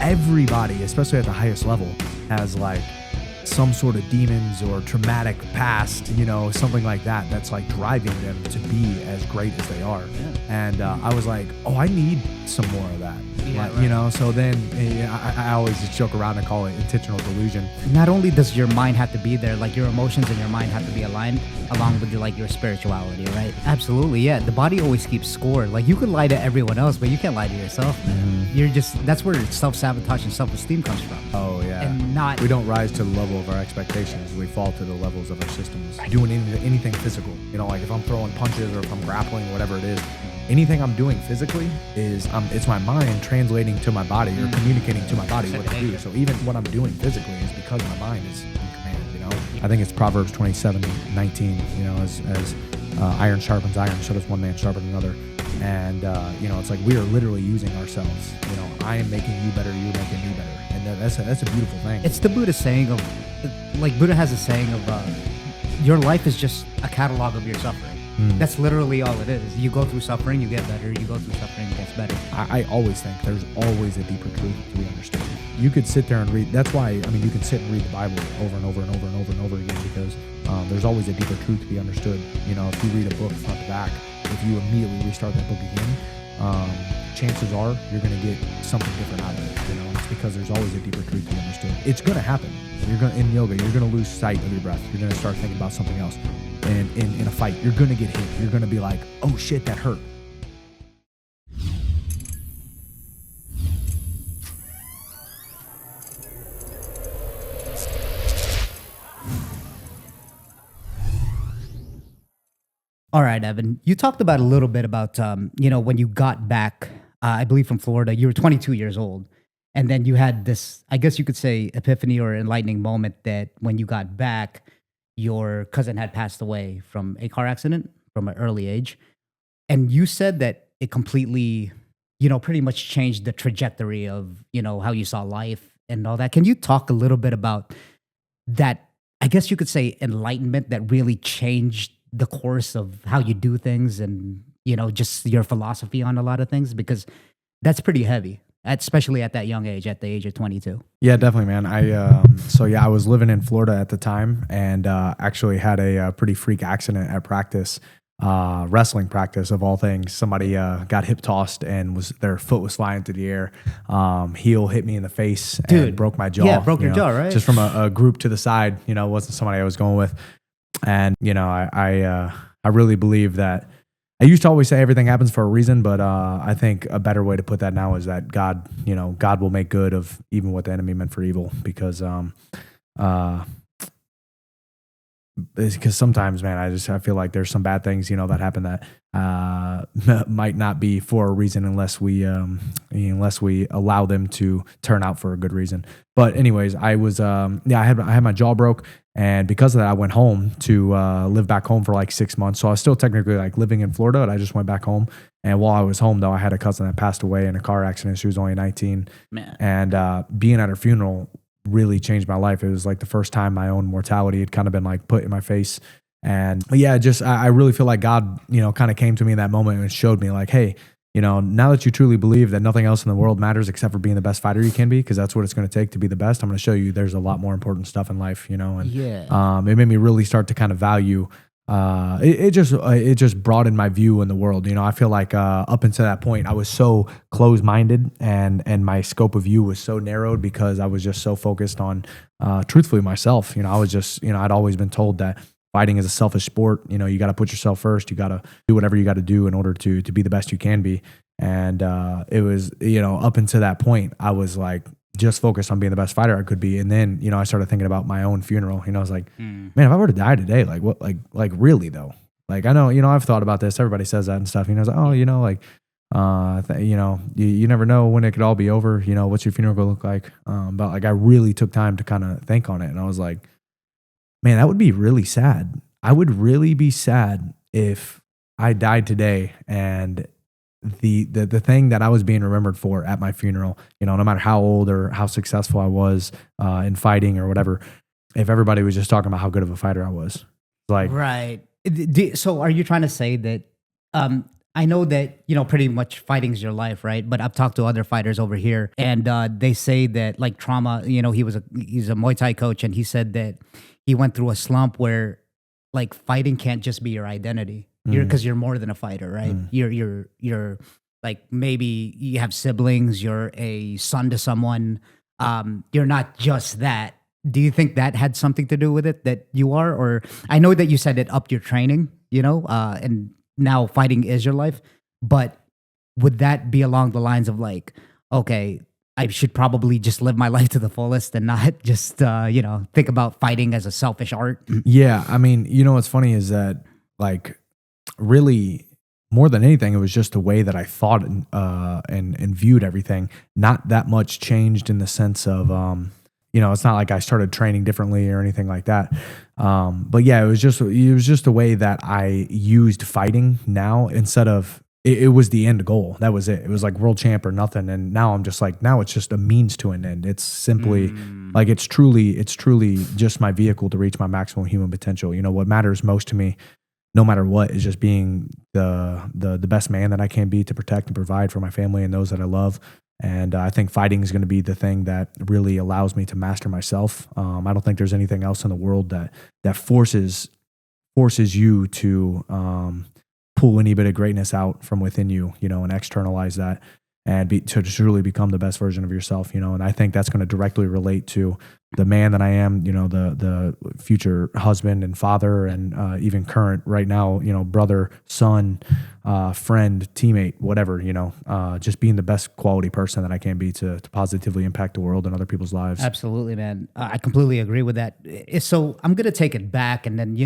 everybody, especially at the highest level, has like some sort of demons or traumatic past, something like that, that's like driving them to be as great as they are. Yeah. And I was like, oh, I need some more of that. Yeah, Like, so then I always just joke around and call it intentional delusion. Not only does your mind have to be there, like your emotions and your mind have to be aligned along with your spirituality, right? Absolutely, yeah. The body always keeps score. Like you could lie to everyone else, but you can't lie to yourself, man. That's where self-sabotage and self-esteem comes from. Oh yeah. And we don't rise to the level of our expectations. We fall to the levels of our systems. Doing anything physical, like if I'm throwing punches or if I'm grappling, whatever it is, anything I'm doing physically is it's my mind translating to my body or communicating to my body what to do. So even what I'm doing physically is because my mind is in command. I think it's Proverbs 27:19. As iron sharpens iron, so does one man sharpen another. And it's like we are literally using ourselves. I am making you better, you're making me better, and that's a beautiful thing. It's the Buddha saying of, like Buddha has a saying of, your life is just a catalog of your suffering. That's literally all it is. You go through suffering, you get better. You go through suffering, it gets better. I always think there's always a deeper truth to be understood. You could sit there and read. That's why, you can sit and read the Bible over and over and over and over and over again because there's always a deeper truth to be understood. If you read a book front to back, if you immediately restart that book again, chances are you're going to get something different out of it. It's because there's always a deeper truth to be understood. It's going to happen. In yoga, you're going to lose sight of your breath. You're going to start thinking about something else. And in a fight, you're going to get hit. You're going to be like, oh shit, that hurt. All right, Evan, you talked about a little bit about, when you got back, I believe from Florida, you were 22 years old. And then you had this, I guess you could say, epiphany or enlightening moment that when you got back, your cousin had passed away from a car accident from an early age. And you said that it completely, pretty much changed the trajectory of, how you saw life and all that. Can you talk a little bit about that, I guess you could say, enlightenment that really changed the course of how you do things and, just your philosophy on a lot of things? Because that's pretty heavy, especially at that young age, at the age of 22. Yeah, definitely, man. I was living in Florida at the time and actually had a pretty freak accident at practice, wrestling practice of all things. Somebody got hip tossed and their foot was flying through the air. Heel hit me in the face and broke my jaw. Yeah, broke your jaw, right? Just from a group to the side. It wasn't somebody I was going with. And I really believe that. I used to always say everything happens for a reason, but I think a better way to put that now is that God will make good of even what the enemy meant for evil, because sometimes, man, I feel like there's some bad things, that happen that might not be for a reason unless we allow them to turn out for a good reason. But anyways, I had my jaw broke. And because of that, I went home to live back home for like 6 months. So I was still technically like living in Florida, and I just went back home. And while I was home, though, I had a cousin that passed away in a car accident. She was only 19. Man. And being at her funeral really changed my life. It was like the first time my own mortality had kind of been like put in my face. And yeah, I really feel like God, kind of came to me in that moment and showed me like, hey, now that you truly believe that nothing else in the world matters except for being the best fighter you can be, because that's what it's going to take to be the best, I'm going to show you there's a lot more important stuff in life, and yeah. It made me really start to kind of value, it just broadened my view in the world. I feel like up until that point, I was so closed-minded and my scope of view was so narrowed because I was just so focused on, truthfully, myself. I was just, I'd always been told that fighting is a selfish sport. You got to put yourself first. You got to do whatever you got to do in order to be the best you can be. And it was, up until that point, I was like just focused on being the best fighter I could be. And then, I started thinking about my own funeral. I was like, man, if I were to die today, like what, like really though? Like I know, I've thought about this. Everybody says that and stuff. I was like, oh, you never know when it could all be over. What's your funeral gonna look like? But like I really took time to kind of think on it, and I was like, man, that would be really sad. I would really be sad if I died today and the thing that I was being remembered for at my funeral, no matter how old or how successful I was in fighting or whatever, if everybody was just talking about how good of a fighter I was. Like, right. So are you trying to say that I know that, pretty much fighting's your life, right? But I've talked to other fighters over here, and they say that like trauma, he's a Muay Thai coach, and he said that he went through a slump where like fighting can't just be your identity. Because you're more than a fighter, right? You're like, maybe you have siblings, you're a son to someone. You're not just that. Do you think that had something to do with it, that you are? Or I know that you said it upped your training, and now fighting is your life. But would that be along the lines of like, okay, I should probably just live my life to the fullest and not just, think about fighting as a selfish art? Yeah. I mean, what's funny is that like really more than anything, it was just the way that I thought and viewed everything. Not that much changed in the sense of, it's not like I started training differently or anything like that. But yeah, it was just the way that I used fighting now instead of, it was the end goal. That was it. It was like world champ or nothing. And now I'm just like, now it's just a means to an end. It's simply like, it's truly just my vehicle to reach my maximum human potential. What matters most to me, no matter what, is just being the best man that I can be to protect and provide for my family and those that I love. And I think fighting is going to be the thing that really allows me to master myself. I don't think there's anything else in the world that forces you to pull any bit of greatness out from within you, and externalize that and to truly become the best version of yourself, And I think that's going to directly relate to the man that I am, the future husband and father, and even current right now, brother, son, friend, teammate, whatever, just being the best quality person that I can be to positively impact the world and other people's lives. Absolutely, man. I completely agree with that. So I'm going to take it back, and then,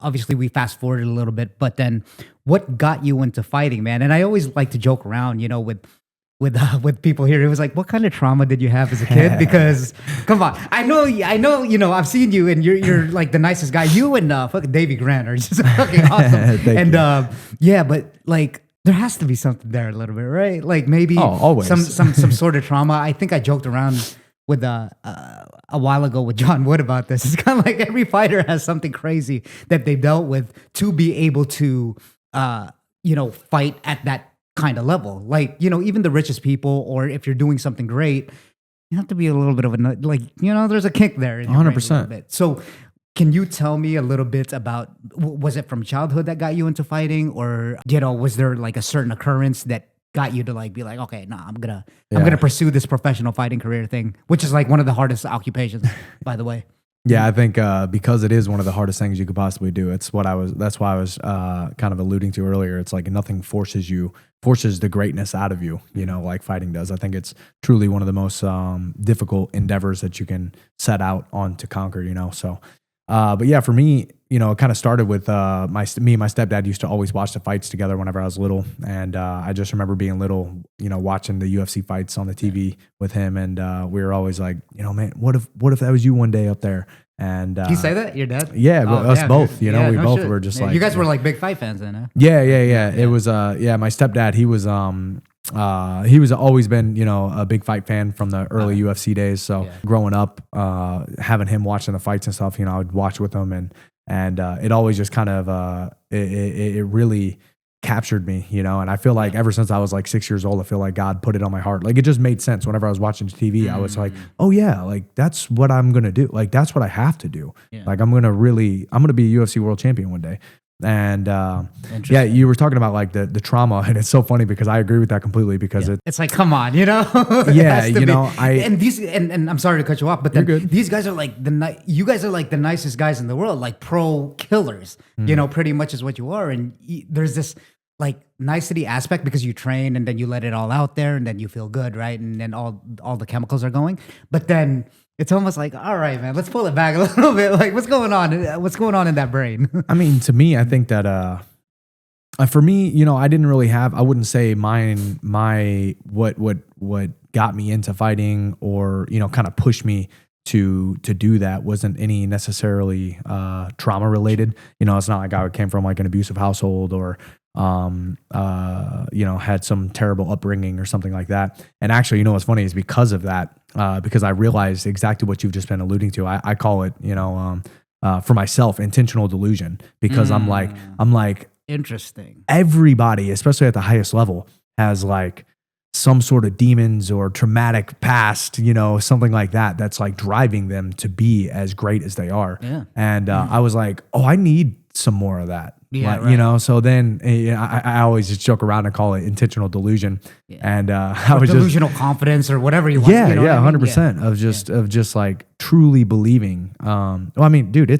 obviously we fast forwarded a little bit, but then what got you into fighting, man? And I always like to joke around, with people here. It was like, what kind of trauma did you have as a kid? Because come on, I know, I've seen you, and you're like the nicest guy. You and fucking Davey Grant are just fucking awesome. And yeah, but like there has to be something there a little bit, right? Like maybe always some sort of trauma. I think I joked around with a while ago with John Wood about this. It's kind of like every fighter has something crazy that they've dealt with to be able to, fight at that kind of level. Like, even the richest people, or if you're doing something great, you have to be a little bit of there's a kick there. 100%. So can you tell me a little bit about, was it from childhood that got you into fighting, or, was there like a certain occurrence that got you to like be like, okay, I'm gonna pursue this professional fighting career thing, which is like one of the hardest occupations, by the way. Yeah, I think because it is one of the hardest things you could possibly do. That's why I was kind of alluding to earlier. It's like nothing forces the greatness out of you, like fighting does. I think it's truly one of the most difficult endeavors that you can set out on to conquer, So, but yeah, for me, it kind of started with me and my stepdad used to always watch the fights together whenever I was little. And I just remember being little, watching the UFC fights on the TV with him. And we were always like, man, what if that was you one day up there? And Did you say that? Your dad? Yeah, us both, dude. we both were just like, you guys were like big fight fans then, huh? Yeah. It was, my stepdad, he was always been, a big fight fan from the early UFC days. So growing up, having him watching the fights and stuff, I would watch with him, and it always just kind of it really captured me, and I feel like ever since I was like 6 years old, I feel like God put it on my heart. Like it just made sense whenever I was watching TV. I was like, oh yeah, like that's what I'm gonna do. Like that's what I have to do. Like I'm gonna be a UFC world champion one day. And yeah, you were talking about like the trauma, and it's so funny because I agree with that completely, because it's like, come on, yeah, and I'm sorry to cut you off, but then these guys are like you guys are like the nicest guys in the world, like pro killers, pretty much is what you are. And there's this like nicety aspect because you train and then you let it all out there and then you feel good, right? And then all the chemicals are going, but then it's almost like, all right, man, let's pull it back a little bit. Like, what's going on? What's going on in that brain? I mean, to me, I think that for me, I didn't really have. I wouldn't say what got me into fighting, or kind of pushed me to do that, wasn't any necessarily trauma related. It's not like I came from like an abusive household, or had some terrible upbringing or something like that. And actually, what's funny is because of that, because I realized exactly what you've just been alluding to. I call it, for myself, intentional delusion, because I'm like, Interesting. Everybody, especially at the highest level, has like some sort of demons or traumatic past, something like that, that's like driving them to be as great as they are. Yeah. And I was like, oh, I need some more of that. Yeah, Like, right. so then I always just joke around and call it intentional delusion. Yeah. And I Or was just, delusional confidence or whatever you want. yeah, you know what yeah, I mean? 100% of just like truly believing. Well, I mean, dude,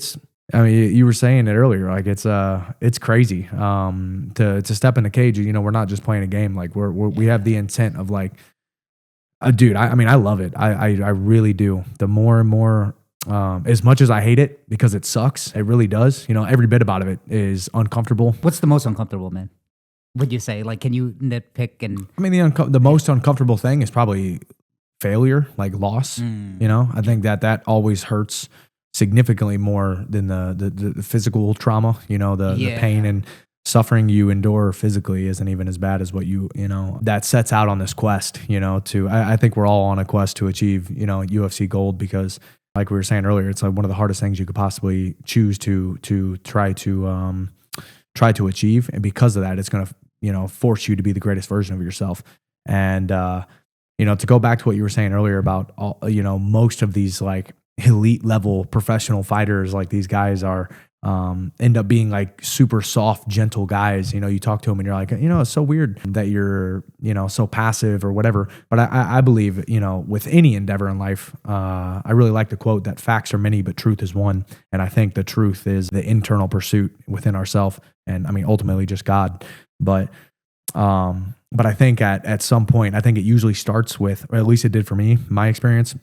you were saying it earlier, like it's crazy to step in a cage. We're not just playing a game. Like we have the intent of like, dude. I mean, I love it. I really do. The more and more, as much as I hate it because it sucks, it really does. Every bit about it is uncomfortable. What's the most uncomfortable, man? Would you say? Like, can you nitpick and I mean, the most uncomfortable thing is probably failure, like loss. I think that always hurts significantly more than the physical trauma. The pain and suffering you endure physically isn't even as bad as what that sets out on this quest. I think we're all on a quest to achieve UFC gold, because like we were saying earlier, it's like one of the hardest things you could possibly choose to try to achieve, and because of that, it's going to force you to be the greatest version of yourself. And to go back to what you were saying earlier about all, most of these like elite level professional fighters, like these guys are end up being like super soft, gentle guys. You talk to them and you're like, it's so weird that you're so passive or whatever. But I believe with any endeavor in life, I really like the quote that facts are many but truth is one. And I think the truth is the internal pursuit within ourselves, and I mean ultimately just God. But I think at some point, I think it usually starts with, or at least it did for me, my experience.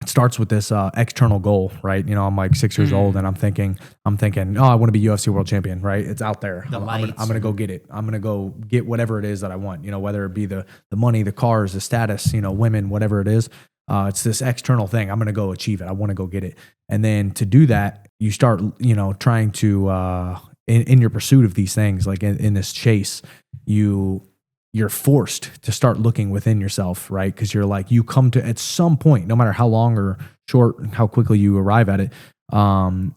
It starts with this external goal, right? I'm like 6 years old and I'm thinking, oh, I want to be UFC world champion, right? It's out there. I'm going to go get it. I'm going to go get whatever it is that I want, whether it be the money, the cars, the status, women, whatever it is. It's this external thing. I'm going to go achieve it. I want to go get it. And then to do that, you start, trying to, in your pursuit of these things, like in this chase, you're forced to start looking within yourself, right? Because you're like, you come to, at some point, no matter how long or short, how quickly you arrive at it,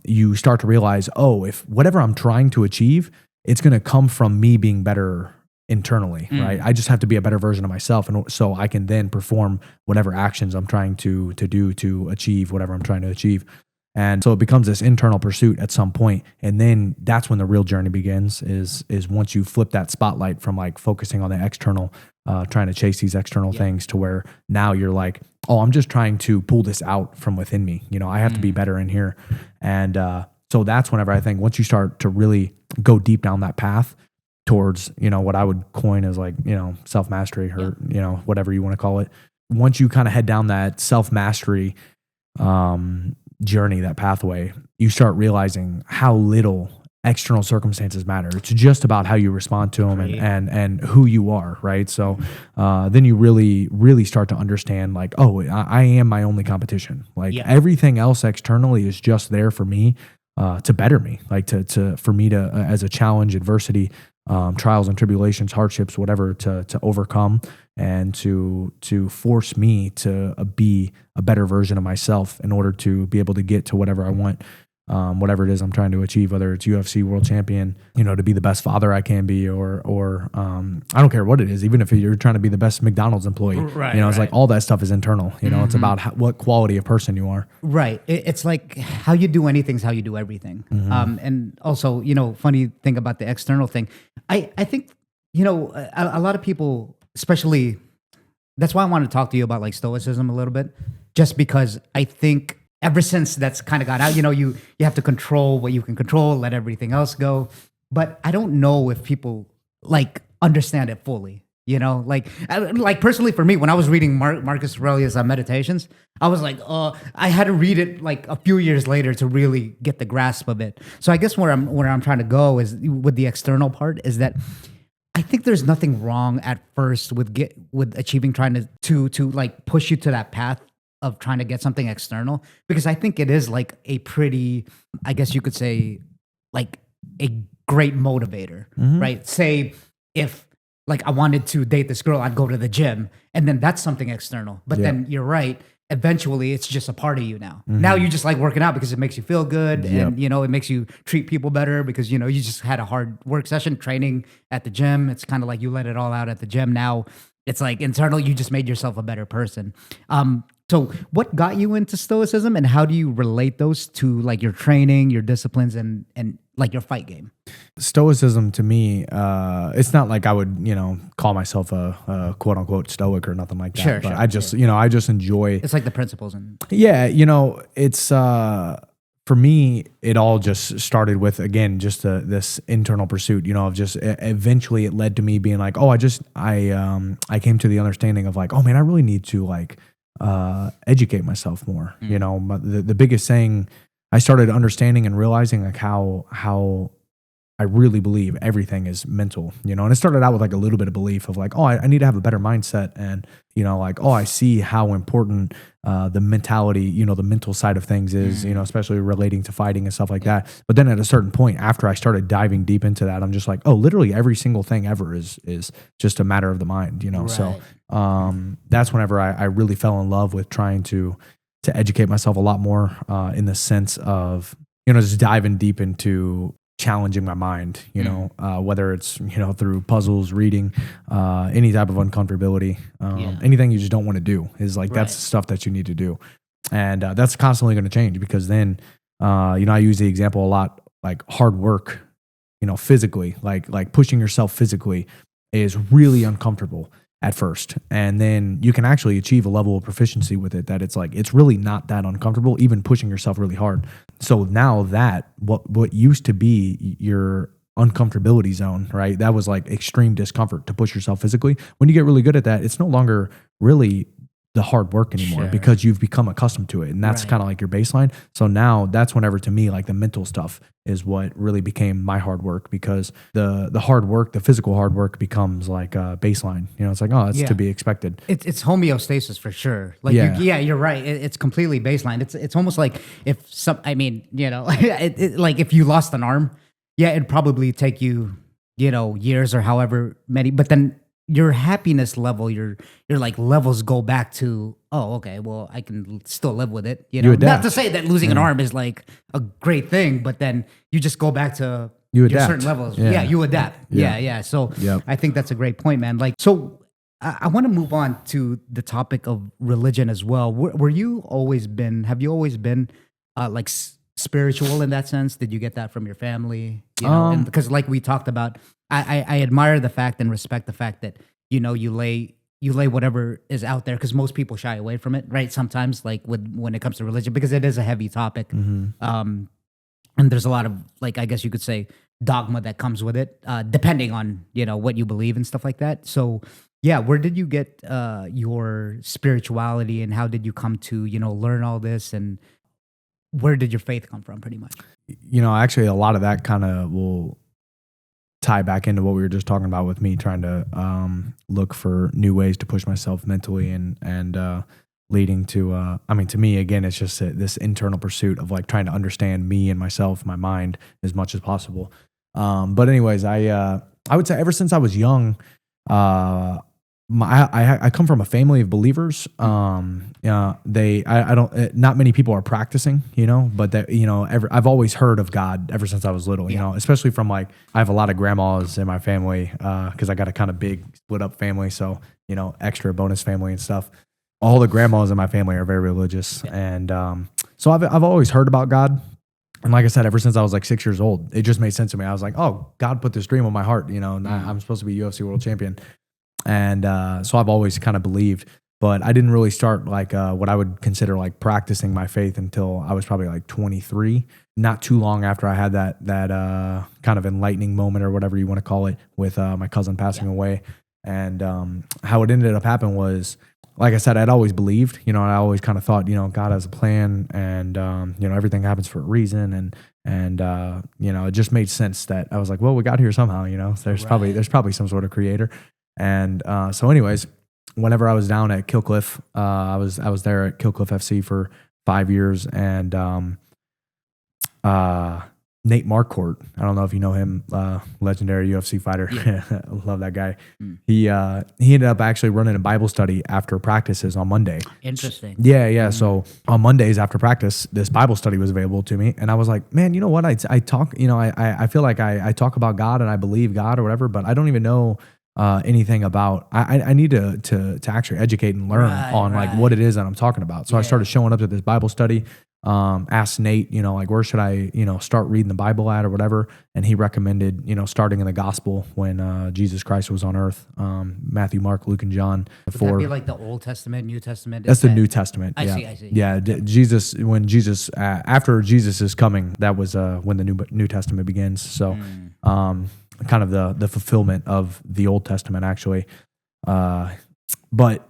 you start to realize, oh, if whatever I'm trying to achieve, it's going to come from me being better internally, right? I just have to be a better version of myself. And so I can then perform whatever actions I'm trying to do to achieve whatever I'm trying to achieve. And so it becomes this internal pursuit at some point. And then that's when the real journey begins, is once you flip that spotlight from like focusing on the external, trying to chase these external things, to where now you're like, oh, I'm just trying to pull this out from within me. I have to be better in here. And so that's whenever I think once you start to really go deep down that path towards, what I would coin as like, self-mastery or, whatever you want to call it. Once you kind of head down that self-mastery, journey, that pathway, you start realizing how little external circumstances matter. It's just about how you respond to them and who you are, right? So then you really start to understand like, oh, I am my only competition. Like everything else externally is just there for me to better me, like for me to as a challenge, adversity, trials and tribulations, hardships, whatever, to overcome, and to force me to be a better version of myself in order to be able to get to whatever I want, whatever it is I'm trying to achieve, whether it's UFC world champion, to be the best father I can be, or I don't care what it is, even if you're trying to be the best McDonald's employee, it's like all that stuff is internal, it's about what quality of person you are. Right. It's like how you do anything is how you do everything. And also, funny thing about the external thing, I think, a lot of people, especially, that's why I want to talk to you about like Stoicism a little bit, just because I think ever since that's kind of got out, you have to control what you can control, let everything else go. But I don't know if people like understand it fully. Like personally for me, when I was reading Marcus Aurelius' Meditations, I was like, I had to read it like a few years later to really get the grasp of it. So I guess where I'm trying to go is with the external part is that I think there's nothing wrong at first with achieving, trying to like push you to that path of trying to get something external, because I think it is like a pretty, I guess you could say, like a great motivator, right? Say if like I wanted to date this girl, I'd go to the gym, and then that's something external. But then you're right. eventually it's just a part of you now. Now you just like working out because it makes you feel good, and it makes you treat people better because you just had a hard work session training at the gym. It's kind of like you let it all out at the gym. Now it's like internal, you just made yourself a better person. So what got you into stoicism, and how do you relate those to like your training, your disciplines, and like your fight game? Stoicism to me, it's not like I would, call myself a quote unquote stoic or nothing like that. Sure, but sure, I just, I just enjoy. It's like the principles and Yeah, it's for me, it all just started with again just this internal pursuit. Of just eventually it led to me being like, oh, I came to the understanding of like, oh man, I really need to like educate myself more. The biggest thing I started understanding and realizing like how I really believe everything is mental, and it started out with like a little bit of belief of like, oh, I need to have a better mindset. And, like, oh, I see how important the mentality, the mental side of things is, especially relating to fighting and stuff like that. But then at a certain point, after I started diving deep into that, I'm just like, oh, literally every single thing ever is just a matter of the mind, Right. So that's whenever I really fell in love with trying to educate myself a lot more in the sense of, just diving deep into challenging my mind, whether it's, through puzzles, reading, any type of uncomfortability, anything you just don't want to do is like, that's the stuff that you need to do. And that's constantly going to change because then, I use the example a lot, like hard work, physically, like pushing yourself physically is really uncomfortable at first. And then you can actually achieve a level of proficiency with it that it's like, it's really not that uncomfortable, even pushing yourself really hard. So now that what used to be your uncomfortability zone, right? That was like extreme discomfort to push yourself physically. When you get really good at that, it's no longer really the hard work anymore because you've become accustomed to it. And that's kind of like your baseline. So now that's whenever to me, like the mental stuff is what really became my hard work because the hard work, the physical hard work becomes like a baseline. It's like, oh, it's to be expected. It's homeostasis for sure. Like, you're right. It's completely baseline. It's almost like if like if you lost an arm, it'd probably take you, years or however many, but then your happiness level, your like levels go back to, oh, okay, well, I can still live with it. Not to say that losing an arm is like a great thing, but then you just go back to your certain levels. Yeah, you adapt. Yeah. So I think that's a great point, man. Like, so I want to move on to the topic of religion as well. Have you always been like spiritual in that sense? Did you get that from your family? And because like we talked about, I admire the fact and respect the fact that you lay whatever is out there because most people shy away from it, right? Sometimes like when it comes to religion because it is a heavy topic, and there's a lot of like I guess you could say dogma that comes with it, depending on what you believe and stuff like that. So where did you get your spirituality and how did you come to learn all this and where did your faith come from, pretty much? Actually, a lot of that kind of will tie back into what we were just talking about with me trying to look for new ways to push myself mentally and leading to, to me, again, it's just this internal pursuit of like trying to understand me and myself, my mind as much as possible. But anyways, I would say ever since I was young, I come from a family of believers. Not many people are practicing, but that, I've always heard of God ever since I was little, especially from like, I have a lot of grandmas in my family, cause I got a kind of big split up family. So, extra bonus family and stuff. All the grandmas in my family are very religious. And, so I've always heard about God. And like I said, ever since I was like 6 years old, it just made sense to me. I was like, oh, God put this dream on my heart, I'm supposed to be UFC world champion. And so I've always kind of believed, but I didn't really start like what I would consider like practicing my faith until I was probably like 23, not too long after I had that kind of enlightening moment or whatever you want to call it with my cousin passing away. And how it ended up happening was, like I said, I'd always believed, I always kind of thought, God has a plan and, everything happens for a reason. And it just made sense that I was like, well, we got here somehow, there's probably some sort of creator. And so anyways, whenever I was down at Killcliff, I was there at Killcliff FC for 5 years. And Nate Marquardt. I don't know if you know him, legendary UFC fighter. Yeah. Love that guy. He ended up actually running a Bible study after practices on Monday. Interesting. Yeah. So on Mondays after practice, this Bible study was available to me, and I was like, man, you know what? I talk, I feel like I talk about God and I believe God or whatever, but I don't even know anything about. I need to actually educate and learn on like what it is that I'm talking about. So I started showing up to this Bible study. Asked Nate, like where should I, start reading the Bible at or whatever. And he recommended, starting in the gospel when Jesus Christ was on earth, Matthew, Mark, Luke, and John. Would that be like the Old Testament, New Testament? That's the New Testament. I yeah. see. Yeah. Jesus, when Jesus, after Jesus is coming, that was when the New Testament begins. So kind of the fulfillment of the Old Testament actually. But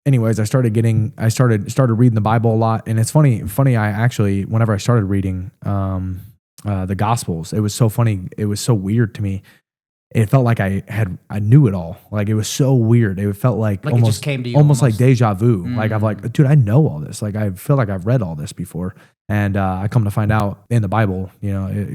anyways, I started reading the Bible a lot, and it's funny. I actually, whenever I started reading the Gospels, it was so funny. It was so weird to me. It felt like I knew it all. Like it was so weird. It felt like Like it almost just came to you almost like almost. deja vu. Like I'm like, dude, I know all this. Like I feel like I've read all this before. And I come to find out in the Bible,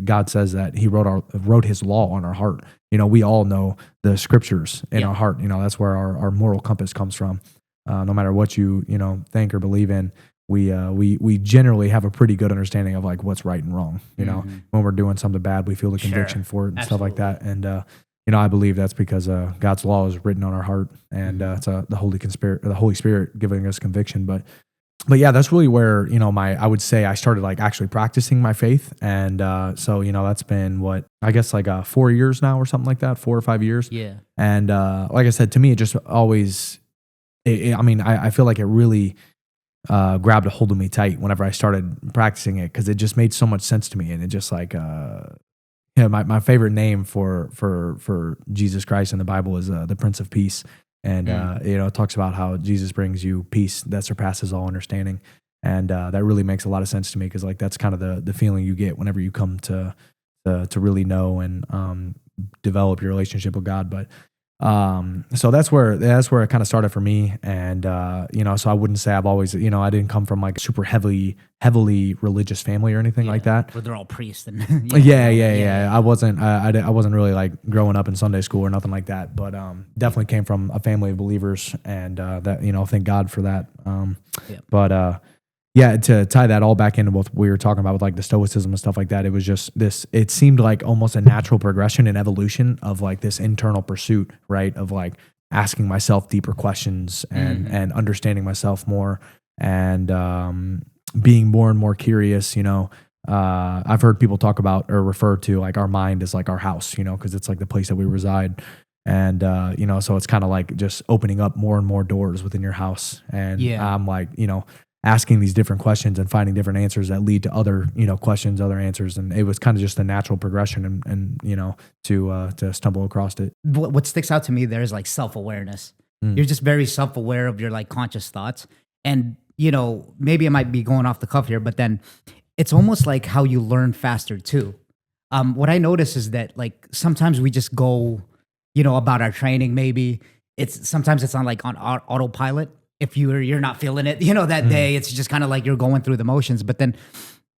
God says that He wrote His law on our heart. We all know the scriptures in our heart. That's where our moral compass comes from. No matter what you think or believe in, we generally have a pretty good understanding of like what's right and wrong. When we're doing something bad, we feel the conviction for it and stuff like that. And I believe that's because God's law is written on our heart, and it's the Holy Spirit giving us conviction. But yeah, that's really where I would say I started like actually practicing my faith, and so that's been what I guess like 4 years now or something like that, 4 or 5 years. Yeah. And like I said, to me, it just always. I feel like it really grabbed a hold of me tight whenever I started practicing it, because it just made so much sense to me, and it just like my favorite name for Jesus Christ in the Bible is the Prince of Peace, and it talks about how Jesus brings you peace that surpasses all understanding, and that really makes a lot of sense to me, because like that's kind of the feeling you get whenever you come to really know and develop your relationship with God, but. So that's where it kind of started for me. And, so I wouldn't say I've always, I didn't come from like super heavily religious family or anything like that. Where they're all priests and Yeah. I wasn't really like growing up in Sunday school or nothing like that, but, definitely came from a family of believers, and, that, thank God for that. But, yeah, to tie that all back into what we were talking about with like the Stoicism and stuff like that, it was just it seemed like almost a natural progression and evolution of like this internal pursuit, right? Of like asking myself deeper questions and understanding myself more, and being more and more curious, I've heard people talk about or refer to like our mind as like our house, because it's like the place that we reside. And, so it's kind of like just opening up more and more doors within your house. And I'm like, asking these different questions and finding different answers that lead to other, questions, other answers. And it was kind of just a natural progression and to stumble across it. What sticks out to me there is like self-awareness. You're just very self-aware of your like conscious thoughts. And, maybe it might be going off the cuff here, but then it's almost like how you learn faster too. What I notice is that like sometimes we just go, about our training, maybe sometimes it's on like on autopilot. If you're not feeling it, that day, it's just kind of like you're going through the motions. But then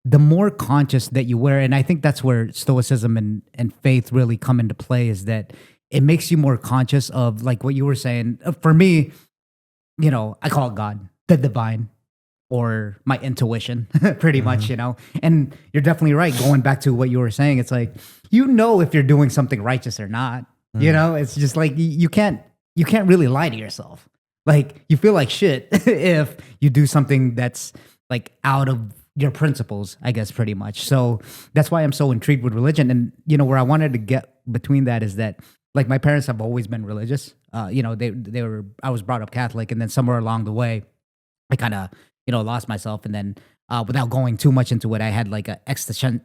the more conscious that you were, and I think that's where Stoicism and faith really come into play, is that it makes you more conscious of like what you were saying. For me, I call it God, the divine, or my intuition, pretty much, And you're definitely right. Going back to what you were saying, it's like, if you're doing something righteous or not, it's just like you can't really lie to yourself. Like you feel like shit if you do something that's like out of your principles, I guess, pretty much. So that's why I'm so intrigued with religion. And, where I wanted to get between that is that like my parents have always been religious. They were, I was brought up Catholic, and then somewhere along the way, I kind of, lost myself. And then without going too much into it, I had like a existential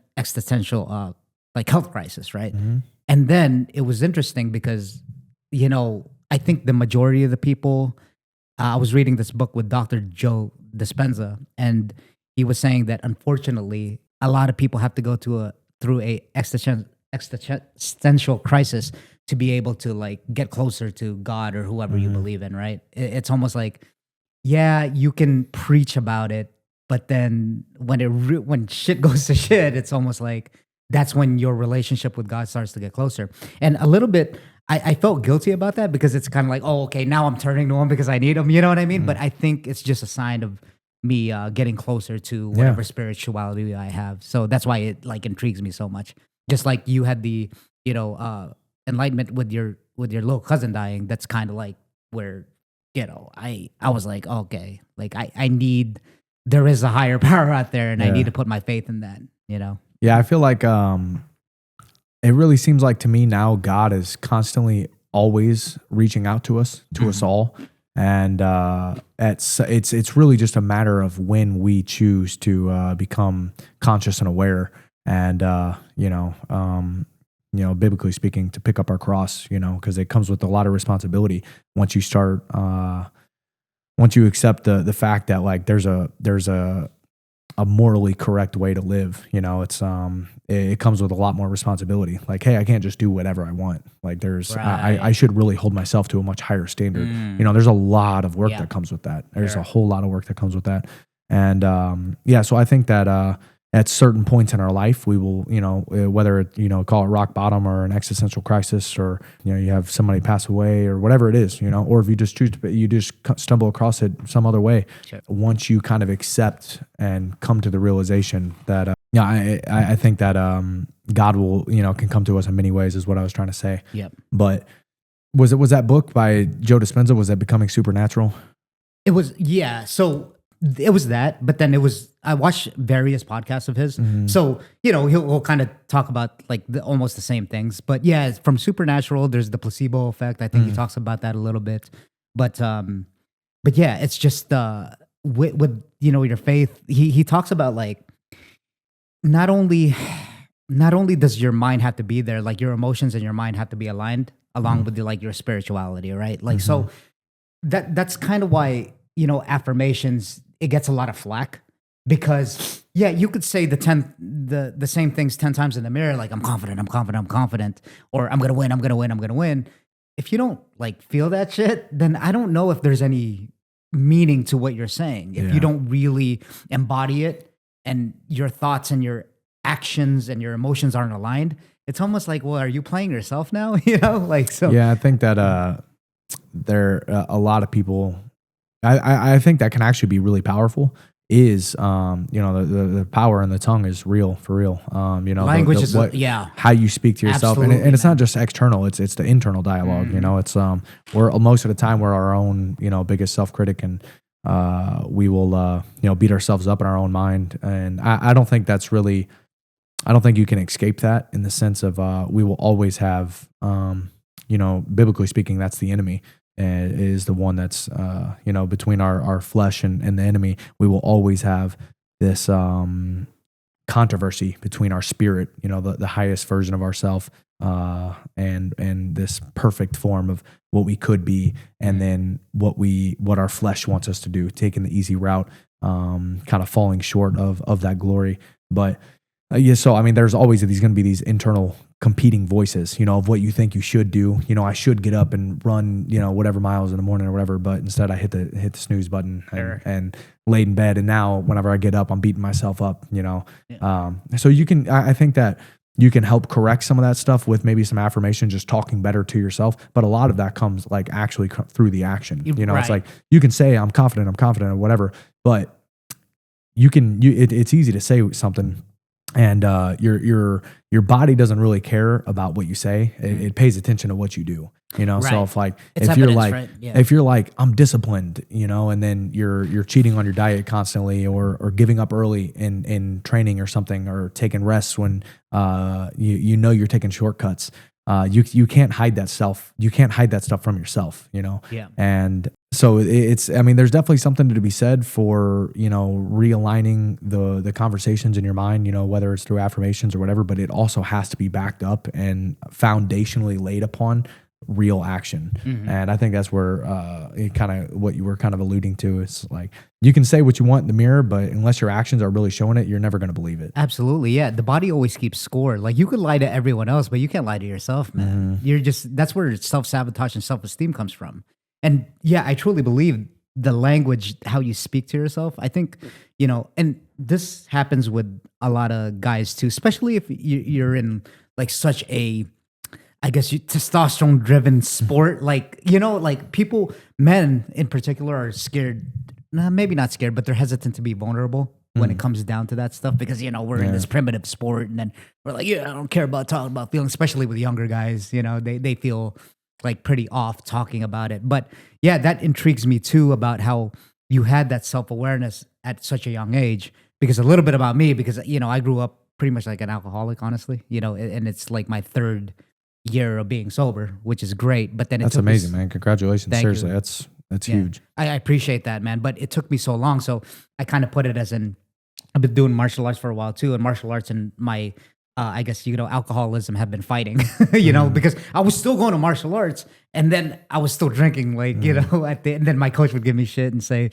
like health crisis. Right. Mm-hmm. And then it was interesting because, I think the majority of the people, I was reading this book with Dr. Joe Dispenza, and he was saying that unfortunately, a lot of people have to go through a existential crisis to be able to like get closer to God or whoever you believe in, right? It's almost like, yeah, you can preach about it, but then when shit goes to shit, it's almost like that's when your relationship with God starts to get closer. And a little bit, I felt guilty about that because it's kind of like, oh, okay, now I'm turning to him because I need him. You know what I mean? But I think it's just a sign of me getting closer to whatever spirituality I have. So that's why it like intrigues me so much. Just like you had the, enlightenment with your little cousin dying. That's kind of like where, I was like, okay, like I need, there is a higher power out there, and I need to put my faith in that. Yeah, I feel like it really seems like to me now God is constantly always reaching out to us, to us all. And it's really just a matter of when we choose to become conscious and aware, and biblically speaking, to pick up our cross, because it comes with a lot of responsibility once you start, once you accept the fact that like there's a morally correct way to live. It comes with a lot more responsibility. Like, hey, I can't just do whatever I want. Like there's, I should really hold myself to a much higher standard. There's a lot of work that comes with that. There's a whole lot of work that comes with that. And so I think that at certain points in our life, we will, whether call it rock bottom or an existential crisis, or you have somebody pass away or whatever it is, or if you just choose to, you just stumble across it some other way. Sure. Once you kind of accept and come to the realization that, I think that God will, can come to us in many ways, is what I was trying to say. Yep. But was that book by Joe Dispenza? Was that Becoming Supernatural? It was, yeah. So it was that, but then I watched various podcasts of his. So, he'll kind of talk about like almost the same things, but yeah, from Supernatural, there's the placebo effect. I think he talks about that a little bit, but yeah, it's just, with your faith, he talks about like, not only does your mind have to be there, like your emotions and your mind have to be aligned along with your spirituality, right? Like, so that's kind of why, affirmations, it gets a lot of flack, because you could say the same things 10 times in the mirror, like I'm confident, or I'm gonna win. If you don't like feel that shit, then I don't know if there's any meaning to what you're saying. If you don't really embody it, and your thoughts and your actions and your emotions aren't aligned, it's almost like, well, are you playing yourself now? So. Yeah, I think that there a lot of people. I think that can actually be really powerful. Is the power in the tongue is real, for real. Language is how you speak to yourself, and it's not just external. It's the internal dialogue. It's we're most of the time we're our own biggest self critic, and we will beat ourselves up in our own mind. And I don't think that's really. I don't think you can escape that, in the sense of we will always have biblically speaking, that's the enemy. Is the one that's between our flesh and the enemy. We will always have this controversy between our spirit, the highest version of ourself, and this perfect form of what we could be, and then what our flesh wants us to do, taking the easy route, kind of falling short of that glory. But so I mean, there's always going to be these internal competing voices, of what you think you should do. I should get up and run, whatever miles in the morning or whatever, but instead I hit the snooze button and laid in bed. And now whenever I get up, I'm beating myself up, So I think that you can help correct some of that stuff with maybe some affirmation, just talking better to yourself. But a lot of that comes like actually through the action. It's like you can say, I'm confident or whatever, but it's easy to say something, and your body doesn't really care about what you say. It pays attention to what you do. So if you're like I'm disciplined, and then you're cheating on your diet constantly, or giving up early in training or something, or taking rests when you're taking shortcuts. You can't hide that stuff. You can't hide that stuff from yourself. Yeah. And so there's definitely something to be said for, realigning the conversations in your mind, whether it's through affirmations or whatever, but it also has to be backed up and foundationally laid upon real action. And I think that's where what you were kind of alluding to is like, you can say what you want in the mirror, but unless your actions are really showing it, you're never going to believe it. Absolutely. Yeah. The body always keeps score. Like you could lie to everyone else, but you can't lie to yourself, man. That's where self-sabotage and self-esteem comes from. And yeah, I truly believe the language, how you speak to yourself. I think, and this happens with a lot of guys too, especially if you're in like such a, I guess, testosterone driven sport. Like, like people, men in particular, are scared. Nah, maybe not scared, but they're hesitant to be vulnerable when it comes down to that stuff because, we're in this primitive sport and then we're like, yeah, I don't care about talking about feelings, especially with younger guys. They feel like pretty off talking about it. But yeah, that intrigues me too about how you had that self-awareness at such a young age. Because a little bit about me, because, I grew up pretty much like an alcoholic, honestly, and it's like my third year of being sober, which is great. But then that's amazing, man. Congratulations. Seriously, you. that's huge. I appreciate that, man. But it took me so long. So I kind of put it as I've been doing martial arts for a while too. And martial arts and my, I guess, alcoholism have been fighting, because I was still going to martial arts and then I was still drinking, like, and then my coach would give me shit and say,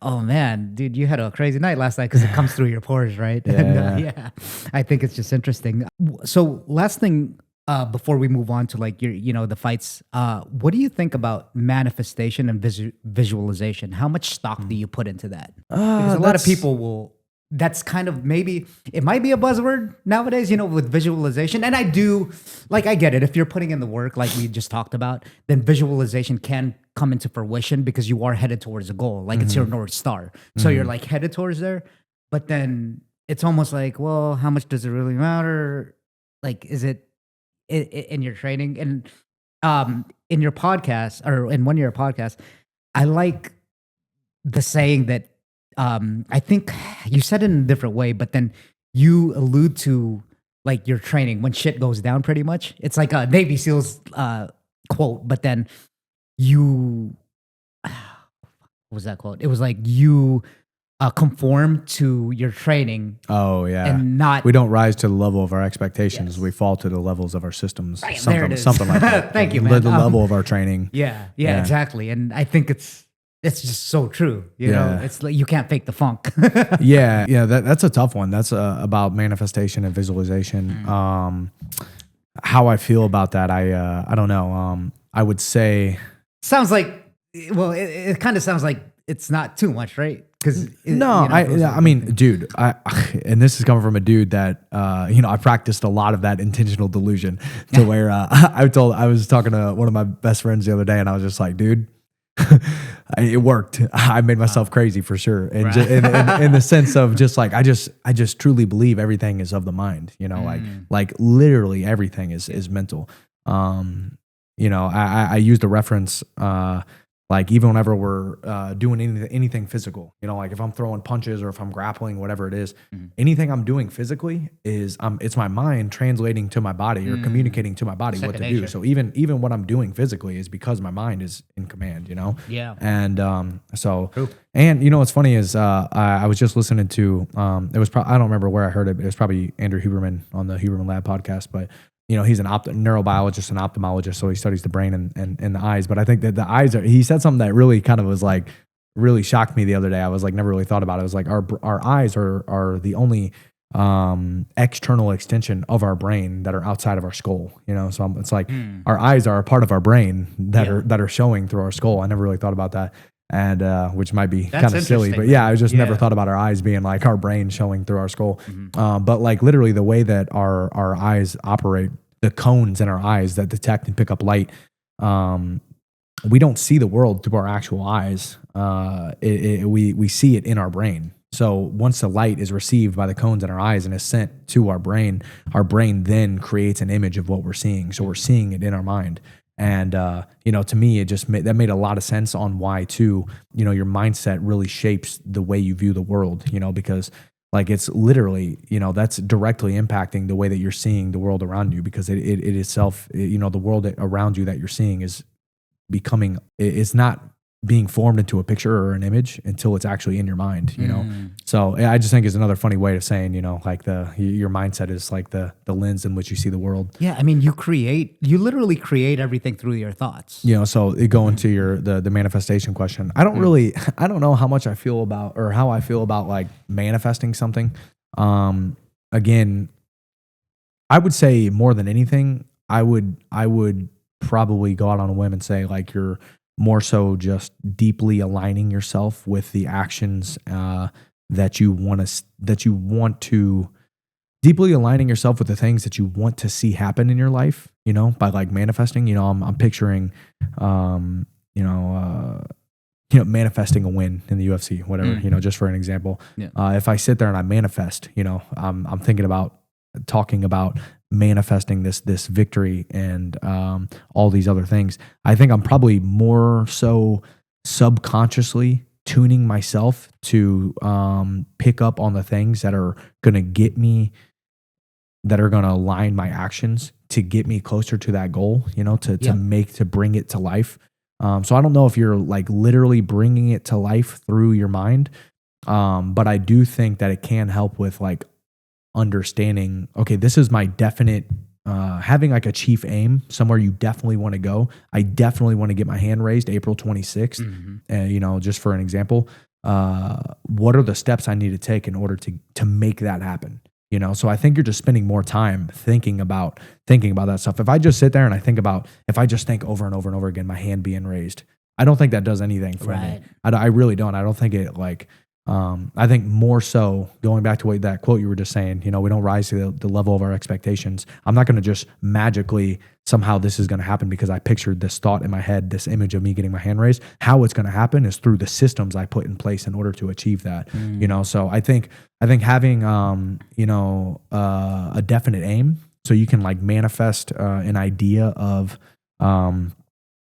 oh man, dude, you had a crazy night last night because it comes through your pores, right? Yeah. I think it's just interesting. So last thing, before we move on to like your, the fights, what do you think about manifestation and visualization? How much stock do you put into that? Because a lot of people will, that's kind of, maybe it might be a buzzword nowadays, with visualization. And I do, like, I get it. If you're putting in the work, like we just talked about, then visualization can come into fruition because you are headed towards a goal. Like it's your North Star. So you're like headed towards there, but then it's almost like, well, how much does it really matter? Like, is it in your training? And in your podcast, or in one of your podcasts, I like the saying that, I think you said it in a different way, but then you allude to like your training when shit goes down pretty much. It's like a Navy SEALs quote, but then you, what was that quote? It was like you conform to your training. Oh yeah. And not, we don't rise to the level of our expectations. Yes. We fall to the levels of our systems. Right, something like that. Thank you, man. The level of our training. Yeah, exactly. And I think it's just so true. It's like you can't fake the funk. yeah. That's a tough one. That's about manifestation and visualization. How I feel about that, I don't know. I would say sounds like, well, it kind of sounds like it's not too much, right? Because I mean, dude, and this is coming from a dude that I practiced a lot of that intentional delusion to where I was talking to one of my best friends the other day, and I was just like, dude. It worked. I made myself crazy for sure, and right. in the sense of just like I just truly believe everything is of the mind. Like literally everything is mental. I used a reference. Like even whenever we're doing anything physical, like if I'm throwing punches or if I'm grappling, whatever it is, anything I'm doing physically is it's my mind translating to my body or communicating to my body what to do. So even what I'm doing physically is because my mind is in command, Yeah. And and what's funny is I was just listening to it was I don't remember where I heard it, but it was probably Andrew Huberman on the Huberman Lab podcast, but. He's an neurobiologist and ophthalmologist, so he studies the brain and the eyes. But I think that the eyes he said something that really kind of was like, really shocked me the other day. I was like, never really thought about it. It was like our eyes are the only external extension of our brain that are outside of our skull. So it's like our eyes are a part of our brain that are showing through our skull. I never really thought about that. And which might be kind of silly, but yeah, I just never thought about our eyes being like our brain showing through our skull. But like literally the way that our eyes operate, the cones in our eyes that detect and pick up light, we don't see the world through our actual eyes. We see it in our brain. So once the light is received by the cones in our eyes and is sent to our brain then creates an image of what we're seeing. So we're seeing it in our mind. And, to me, it just that made a lot of sense on why too, your mindset really shapes the way you view the world, because like it's literally, that's directly impacting the way that you're seeing the world around you, because it itself, the world around you that you're seeing is becoming, it's not being formed into a picture or an image until it's actually in your mind, So I just think it's another funny way of saying, like your mindset is like the lens in which you see the world. Yeah. I mean, you literally create everything through your thoughts. So it go into the manifestation question. I don't know how much I feel about, or how I feel about like manifesting something. Again, I would say more than anything, I would probably go out on a whim and say like more so just deeply aligning yourself with the actions that you want to deeply aligning yourself with the things that you want to see happen in your life, by like manifesting. I'm picturing, you know, manifesting a win in the UFC, whatever, just for an example. Yeah. If I sit there and I manifest, I'm thinking about talking about manifesting this victory and all these other things. I think I'm probably more so subconsciously tuning myself to pick up on the things that are going to get me, that are going to align my actions to get me closer to that goal, to bring it to life. So I don't know if you're like literally bringing it to life through your mind. But I do think that it can help with like understanding, okay, this is my definite, having like a chief aim, somewhere you definitely want to go. I definitely want to get my hand raised April 26th. Just for an example, what are the steps I need to take in order to make that happen? So I think you're just spending more time thinking about that stuff. If I just sit there and if I just think over and over and over again, my hand being raised, I don't think that does anything for me. I really don't. I don't think it like, I think more so going back to that quote you were just saying, we don't rise to the level of our expectations. I'm not going to just magically somehow this is going to happen because I pictured this thought in my head, this image of me getting my hand raised. How it's going to happen is through the systems I put in place in order to achieve that. So I think having, a definite aim, so you can like manifest an idea of,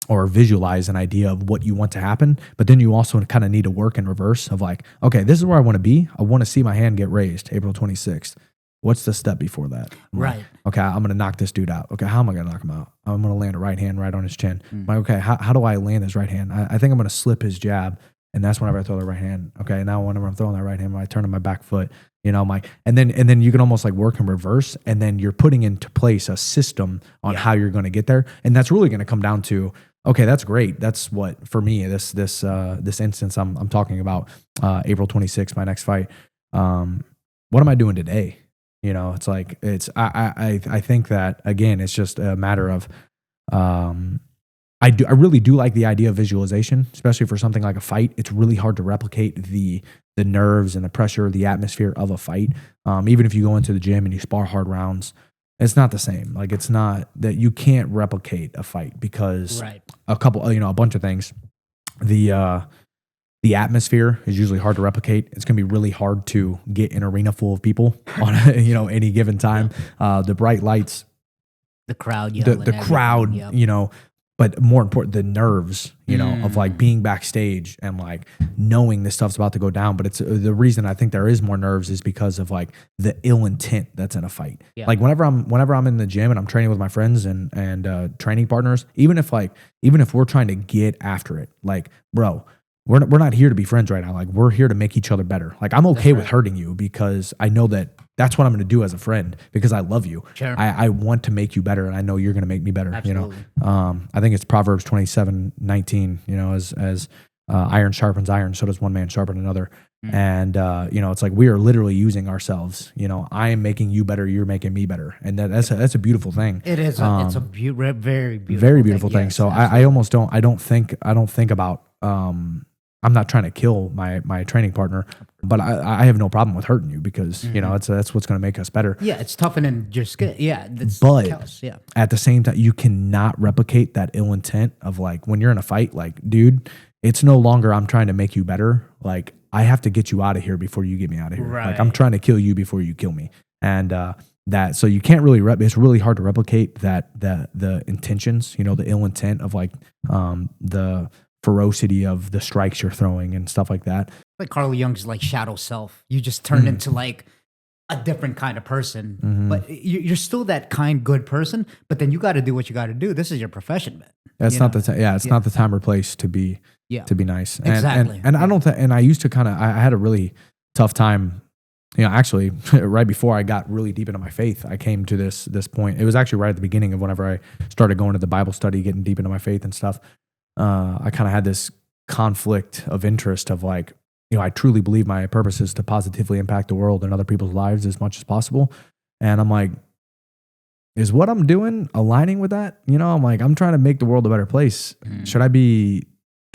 or visualize an idea of what you want to happen. But then you also kind of need to work in reverse of like, okay, this is where I want to be. I want to see my hand get raised April 26th. What's the step before that? Right. Okay, I'm going to knock this dude out. Okay, how am I going to knock him out? I'm going to land a right hand right on his chin. Like, okay, how do I land his right hand? I think I'm going to slip his jab. And that's whenever I throw the right hand. Okay, now whenever I'm throwing that right hand, I turn to my back foot, and then you can almost like work in reverse, and then you're putting into place a system on how you're going to get there. And that's really going to come down to, okay, that's great. That's what, for me, this instance I'm talking about, April 26th, my next fight. What am I doing today? It's like, I think that again, it's just a matter of, I really do like the idea of visualization, especially for something like a fight. It's really hard to replicate the nerves and the pressure, the atmosphere of a fight. Even if you go into the gym and you spar hard rounds, it's not the same. Like, it's not that you can't replicate a fight because a bunch of things. The atmosphere is usually hard to replicate. It's going to be really hard to get an arena full of people on any given time. The bright lights, the crowd, the crowd, but more important, the nerves, of like being backstage and like knowing this stuff's about to go down. But it's the reason I think there is more nerves is because of like the ill intent that's in a fight. Yeah. Like whenever I'm in the gym and I'm training with my friends and training partners, even if we're trying to get after it, like, bro, we're not here to be friends right now. Like, we're here to make each other better. Like, I'm okay with hurting you because I know that's what I'm going to do as a friend because I love you. Sure. I want to make you better, and I know you're going to make me better. Absolutely. I think it's Proverbs 27:19. As iron sharpens iron, so does one man sharpen another. And it's like we are literally using ourselves. I am making you better, you're making me better, and that's a beautiful thing. It is. It's a very beautiful, very beautiful thing. Yes, so I almost don't. I don't think about. I'm not trying to kill my training partner, but I have no problem with hurting you because that's what's going to make us better. Yeah, it's toughening your skin. Yeah, but at the same time, you cannot replicate that ill intent of like when you're in a fight. Like, dude, it's no longer I'm trying to make you better. Like, I have to get you out of here before you get me out of here. Right. Like, I'm trying to kill you before you kill me, and so you can't really it's really hard to replicate the intentions. The ill intent of like the ferocity of the strikes you're throwing and stuff like that. Like Carl Jung's like shadow self. You just turn into like a different kind of person, but you're still that kind, good person. But then you got to do what you got to do. This is your profession, man. That's not the time. Yeah, it's not the time or place to be nice. Exactly. And I don't think. And I used to I had a really tough time. Actually, right before I got really deep into my faith, I came to this point. It was actually right at the beginning of whenever I started going to the Bible study, getting deep into my faith and stuff. I kind of had this conflict of interest of like, I truly believe my purpose is to positively impact the world and other people's lives as much as possible. And I'm like, is what I'm doing aligning with that? I'm like, I'm trying to make the world a better place. Should I be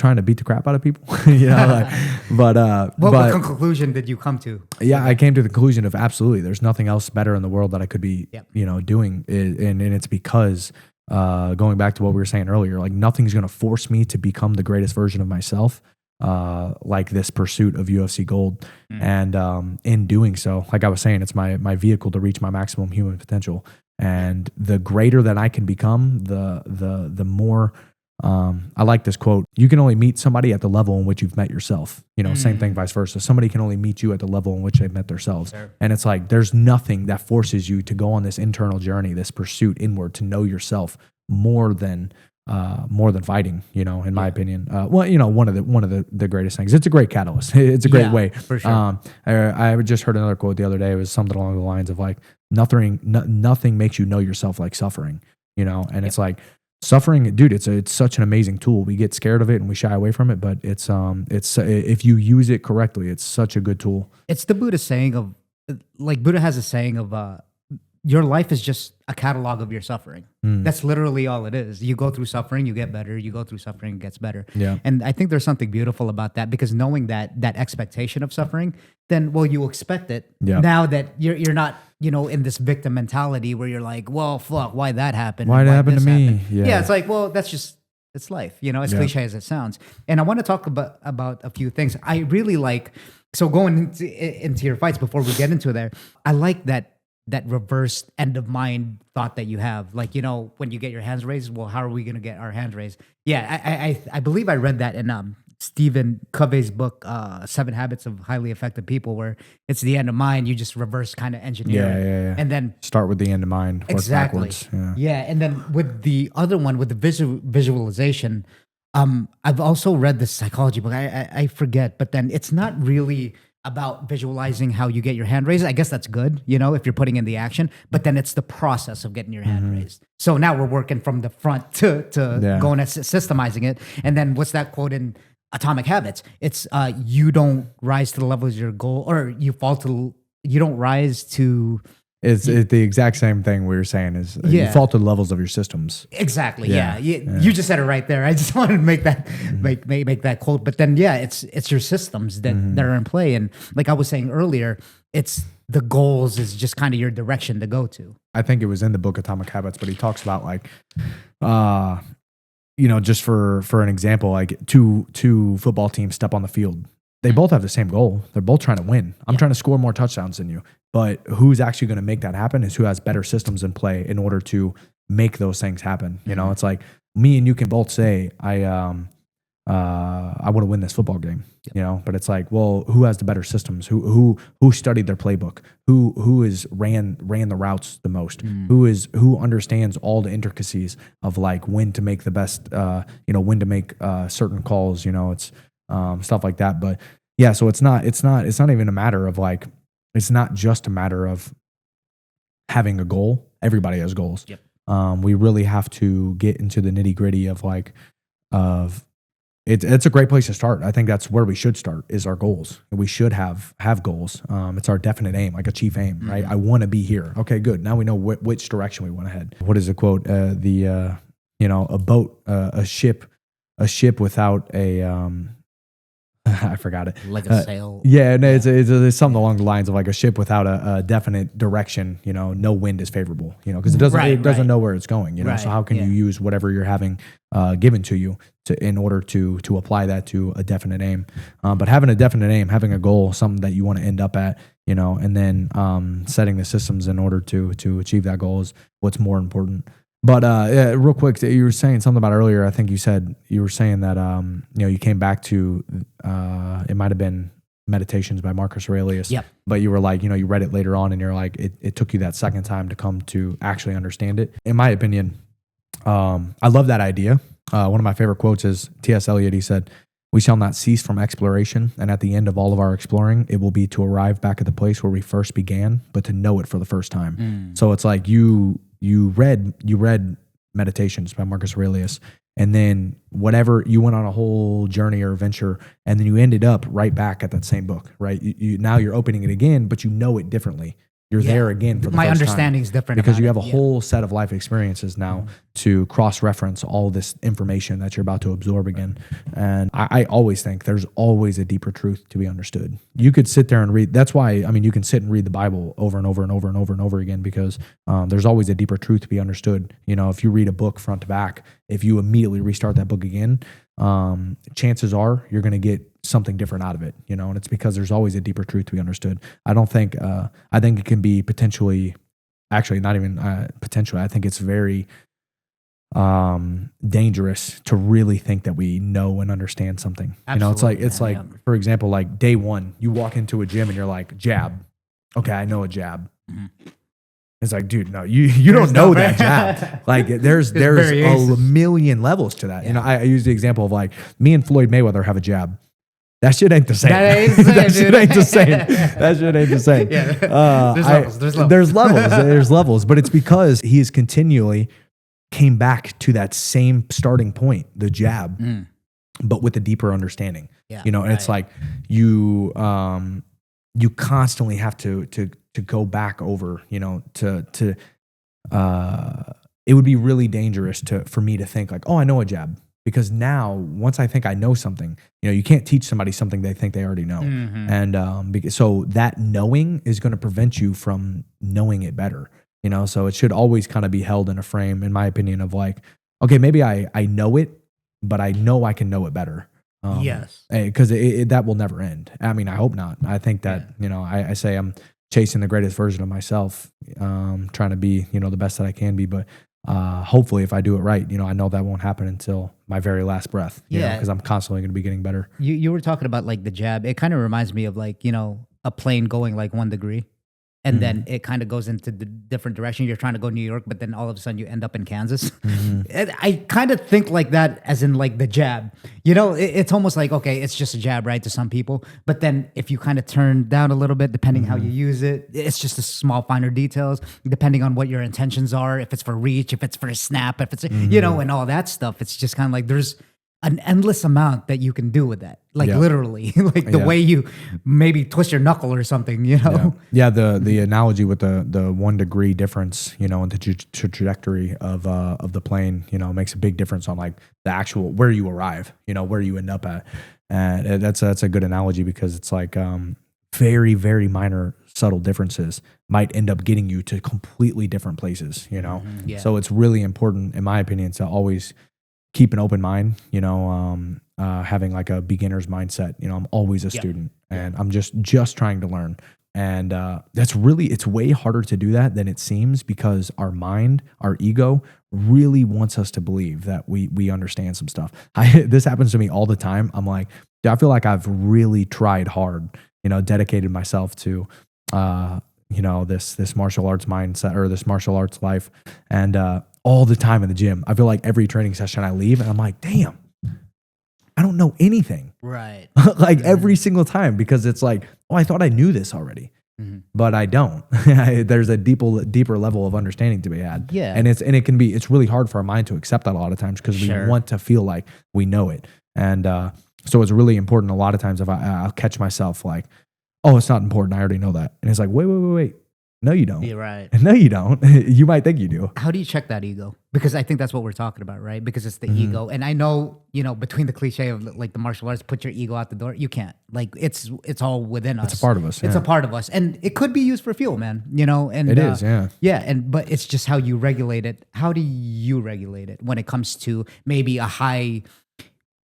trying to beat the crap out of people. You know, What conclusion did you come to? Yeah, I came to the conclusion of absolutely, there's nothing else better in the world that I could be, doing, and it's because going back to what we were saying earlier, like nothing's going to force me to become the greatest version of myself, like this pursuit of UFC gold, and in doing so, like I was saying, it's my vehicle to reach my maximum human potential, and the greater that I can become, the more. I like this quote. You can only meet somebody at the level in which you've met yourself. Same thing, vice versa. Somebody can only meet you at the level in which they've met themselves. Sure. And it's like, there's nothing that forces you to go on this internal journey, this pursuit inward to know yourself more than fighting, in my opinion. One of the greatest things. It's a great catalyst. It's a great way. For sure. I just heard another quote the other day. It was something along the lines of like, nothing makes you know yourself like suffering, and it's like, suffering, dude, it's such an amazing tool. We get scared of it and we shy away from it, but it's if you use it correctly, it's such a good tool. It's the Buddha saying of, like Buddha has a saying of, your life is just a catalog of your suffering. That's literally all it is. You go through suffering, you get better. You go through suffering, it gets better. Yeah. And I think there's something beautiful about that, because knowing that expectation of suffering, then, well, you expect it. Yeah. Now that you're not, in this victim mentality where you're like, well, fuck, why that happened? Why it happened to me? Yeah. It's like, well, it's life, as cliche as it sounds. And I want to talk about a few things. I really like, so going into your fights before we get into there, I like that reverse end of mind thought that you have. Like, when you get your hands raised, well, how are we going to get our hands raised? Yeah, I believe I read that in Stephen Covey's book, 7 Habits of Highly Effective People, where it's the end of mind. You just reverse kind of engineer it. Yeah. And then start with the end of mind. Exactly. Yeah. And then with the other one, with the visualization, I've also read this psychology book. I forget, but then it's not really about visualizing how you get your hand raised. I guess that's good, if you're putting in the action, but then it's the process of getting your hand raised. So now we're working from the front to going and systemizing it. And then what's that quote in Atomic Habits? It's you don't rise to the level of your goal, or you don't rise to. It's the exact same thing we were saying is you fall to the levels of your systems. Exactly. Yeah. You just said it right there. I just wanted to make that make that quote. But then it's your systems that are in play. And like I was saying earlier, it's the goals is just kind of your direction to go to. I think it was in the book Atomic Habits, but he talks about like just for an example, like two football teams step on the field. They both have the same goal. They're both trying to win. I'm trying to score more touchdowns than you. But who's actually going to make that happen is who has better systems in play in order to make those things happen. It's like me and you can both say, I want to win this football game, but it's like, well, who has the better systems? Who studied their playbook? Who ran the routes the most? Who understands all the intricacies of like when to make the best, when to make certain calls, it's stuff like that. But yeah, so it's not even a matter of like, it's not just a matter of having a goal. Everybody has goals. Yep. We really have to get into the nitty gritty of like, it's a great place to start. I think that's where we should start is our goals. We should have goals. It's our definite aim, like a chief aim, right? I want to be here. Okay, good. Now we know which direction we want to head. What is the quote? A boat, a ship without a, I forgot it. Like a sail. Yeah, no, it's something along the lines of like a ship without a definite direction. No wind is favorable. Because it doesn't know where it's going. So how can you use whatever you're having given to you in order to apply that to a definite aim? But having a definite aim, having a goal, something that you want to end up at, and then setting the systems in order to achieve that goal is what's more important. But real quick, you were saying something about earlier. I think you were saying that you came back to it might have been Meditations by Marcus Aurelius. Yep. But you were like, you read it later on, and you're like, it took you that second time to come to actually understand it. In my opinion, I love that idea. One of my favorite quotes is T.S. Eliot. He said, "We shall not cease from exploration, and at the end of all of our exploring, it will be to arrive back at the place where we first began, but to know it for the first time." So it's like you read Meditations by Marcus Aurelius, and then whatever, you went on a whole journey or adventure, and then you ended up right back at that same book, right? Now you're opening it again, but you know it differently. You're there again for the my first understanding time is different because about you have it. a whole set of life experiences now to cross-reference all this information that you're about to absorb again. And I always think there's always a deeper truth to be understood. You could sit there and read. That's why, I mean, you can sit and read the Bible over and over and over and over and over again because there's always a deeper truth to be understood. You know, if you read a book front to back, if you immediately restart that book again, chances are you're going to get something different out of it, you know, and it's because there's always a deeper truth to be understood. I think it can be potentially, actually not even potentially, I think it's very dangerous to really think that we know and understand something. Absolutely, You know, it's like, for example, like day one, you walk into a gym and you're like, jab. Okay, I know a jab. It's like, dude, no, you don't know that jab. Like there's a million levels to that. You know, I use the example of like me and Floyd Mayweather have a jab. That shit ain't the same. That shit ain't the same. That shit ain't the same. There's levels. But it's because he has continually came back to that same starting point, the jab, but with a deeper understanding. Yeah, you know, and it's like you constantly have to go back over, you know, it would be really dangerous for me to think like, oh, I know a jab. Because now, once I think I know something, you know, you can't teach somebody something they think they already know. And so that knowing is going to prevent you from knowing it better, you know? So it should always kind of be held in a frame, in my opinion, of like, okay, maybe I know it, but I know I can know it better. Yes. Because that will never end. I mean, I hope not. I think that, you know, I say I'm chasing the greatest version of myself, trying to be, you know, the best that I can be, but hopefully if I do it right, you know, I know that won't happen until my very last breath, because I'm constantly going to be getting better. You were talking about like the jab. It kind of reminds me of like, you know, a plane going like 1 degree and then it kind of goes into the different direction. You're trying to go New York, but then all of a sudden you end up in Kansas. And I kind of think like that as in like the jab, you know, it's almost like, okay, it's just a jab, right? To some people, but then if you kind of turn down a little bit, depending how you use it, it's just the small finer details, depending on what your intentions are. If it's for reach, if it's for a snap, if it's, you know, and all that stuff, it's just kind of like, there's an endless amount that you can do with that. Like literally, like the way you maybe twist your knuckle or something, you know? Yeah, the analogy with the 1 degree difference, you know, in the trajectory of the plane, you know, makes a big difference on like the actual, where you arrive, you know, where you end up at. And that's a good analogy because it's like very, very minor subtle differences might end up getting you to completely different places, you know? So it's really important, in my opinion, to always keep an open mind, you know, having like a beginner's mindset. You know, I'm always a student and I'm just trying to learn. And it's way harder to do that than it seems because our mind, our ego really wants us to believe that we understand some stuff. This happens to me all the time. I'm like, I feel like I've really tried hard, you know, dedicated myself to, you know, this martial arts mindset or this martial arts life. And, all the time in the gym, I feel like every training session I leave and I'm like, damn, I don't know anything. Right. Like every single time, because it's like, oh, I thought I knew this already, but I don't. There's a deeper level of understanding to be had. Yeah. And it's really hard for our mind to accept that a lot of times because we want to feel like we know it. And so it's really important a lot of times if I'll catch myself like, oh, it's not important. I already know that. And it's like, wait. No, you don't. You're right. No, you don't. You might think you do. How do you check that ego? Because I think that's what we're talking about, right? Because it's the ego. And I know, you know, between the cliche of like the martial arts, put your ego out the door, you can't. Like it's all within us. It's a part of us. It's a part of us. And it could be used for fuel, man. You know, and it is, yeah. Yeah. But it's just how you regulate it. How do you regulate it when it comes to maybe a high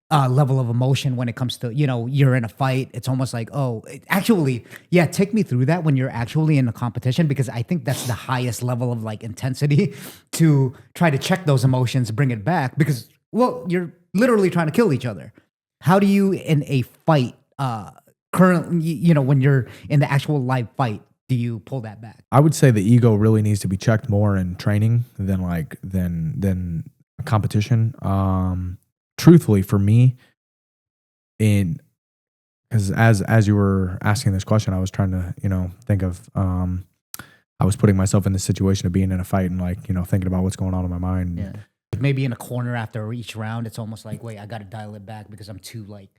level of emotion when it comes to, you know, you're in a fight? It's almost like, take me through that when you're actually in a competition, because I think that's the highest level of like intensity to try to check those emotions, bring it back, because, well, you're literally trying to kill each other. How do you in a fight, currently, you know, when you're in the actual live fight, do you pull that back? I would say the ego really needs to be checked more in training than competition. Truthfully, for me, because as you were asking this question, I was trying to, you know, think of, I was putting myself in the situation of being in a fight and like, you know, thinking about what's going on in my mind. Yeah. Maybe in a corner after each round, it's almost like, wait, I got to dial it back because I'm too like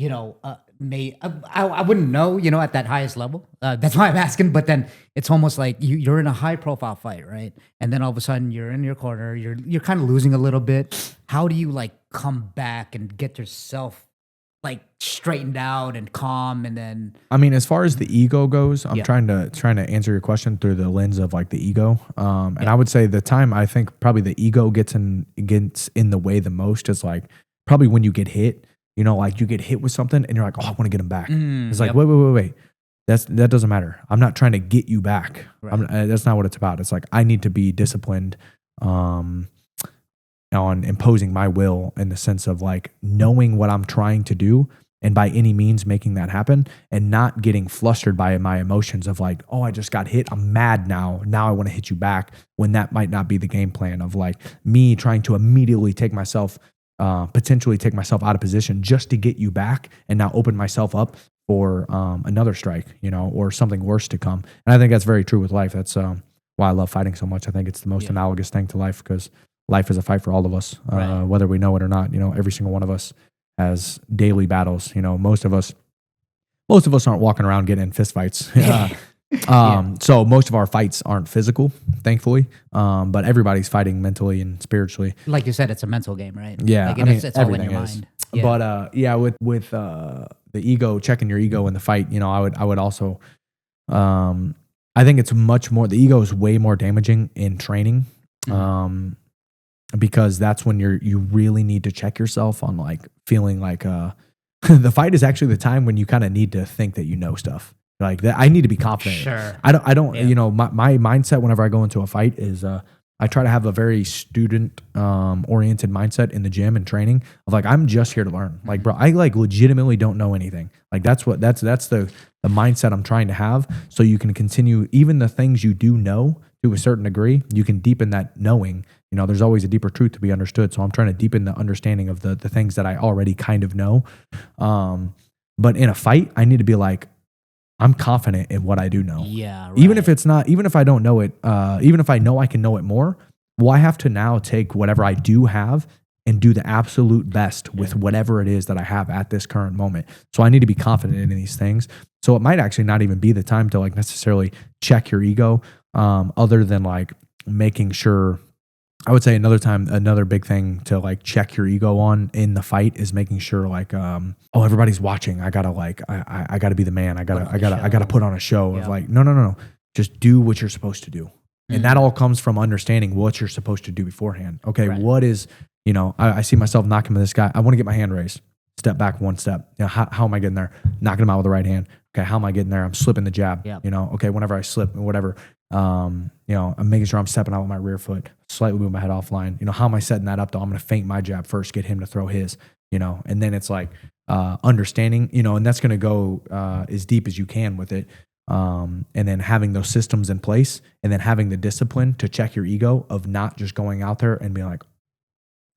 I wouldn't know, at that highest level. That's why I'm asking. But then it's almost like you're in a high profile fight, right? And then all of a sudden you're in your corner. You're kind of losing a little bit. How do you like come back and get yourself like straightened out and calm? And then I mean, as far as the ego goes, I'm Yeah. trying to answer your question through the lens of like the ego. And I would say the time I think probably the ego gets in the way the most is like probably when you get hit. Like you get hit with something and you're like, oh, I want to get him back. It's like, Yep. wait. That doesn't matter. I'm not trying to get you back. Right. That's not what it's about. It's like I need to be disciplined on imposing my will in the sense of like knowing what I'm trying to do and by any means making that happen and not getting flustered by my emotions of like, oh, I just got hit. I'm mad now. Now I want to hit you back when that might not be the game plan of like me trying to immediately potentially take myself out of position just to get you back and now open myself up for another strike, or something worse to come. And I think that's very true with life. That's why I love fighting so much. I think it's the most analogous thing to life because life is a fight for all of us, Right. whether we know it or not. Every single one of us has daily battles. Most of us aren't walking around getting in fist fights. So most of our fights aren't physical, thankfully. But everybody's fighting mentally and spiritually. Like you said, it's a mental game, right? Yeah, Like I mean, it's all in everything your is. mind. With the ego, checking your ego in the fight, I would also, I think it's much more. The ego is way more damaging in training, because that's when you really need to check yourself on like feeling like the fight is actually the time when you kind of need to think that you know stuff. Like that, I need to be confident. Sure. I don't. Yeah. My mindset whenever I go into a fight is I try to have a very student oriented mindset in the gym and training of like I'm just here to learn. Like, bro, I like legitimately don't know anything. Like that's the mindset I'm trying to have. So you can continue even the things you do know to a certain degree. You can deepen that knowing. There's always a deeper truth to be understood. So I'm trying to deepen the understanding of the things that I already kind of know. But in a fight, I need to be like, I'm confident in what I do know. Yeah. Right. Even if I don't know it, even if I know I can know it more, well, I have to now take whatever I do have and do the absolute best with whatever it is that I have at this current moment. So I need to be confident in these things. So it might actually not even be the time to like necessarily check your ego, other than like making sure. I would say another big thing to like check your ego on in the fight is making sure like, everybody's watching. I gotta I gotta be the man. I gotta put on a show of like, no. Just do what you're supposed to do. And that all comes from understanding what you're supposed to do beforehand. Okay. Right. What is, I see myself knocking this guy. I want to get my hand raised. Step back one step. How am I getting there? Knocking him out with the right hand. Okay. How am I getting there? I'm slipping the jab. Yep. Okay. Whenever I slip and whatever, I'm making sure I'm stepping out with my rear foot, slightly move my head offline. How am I setting that up though? I'm going to feint my jab first, get him to throw his, and then it's like, understanding, and that's going to go, as deep as you can with it. And then having those systems in place and then having the discipline to check your ego of not just going out there and being like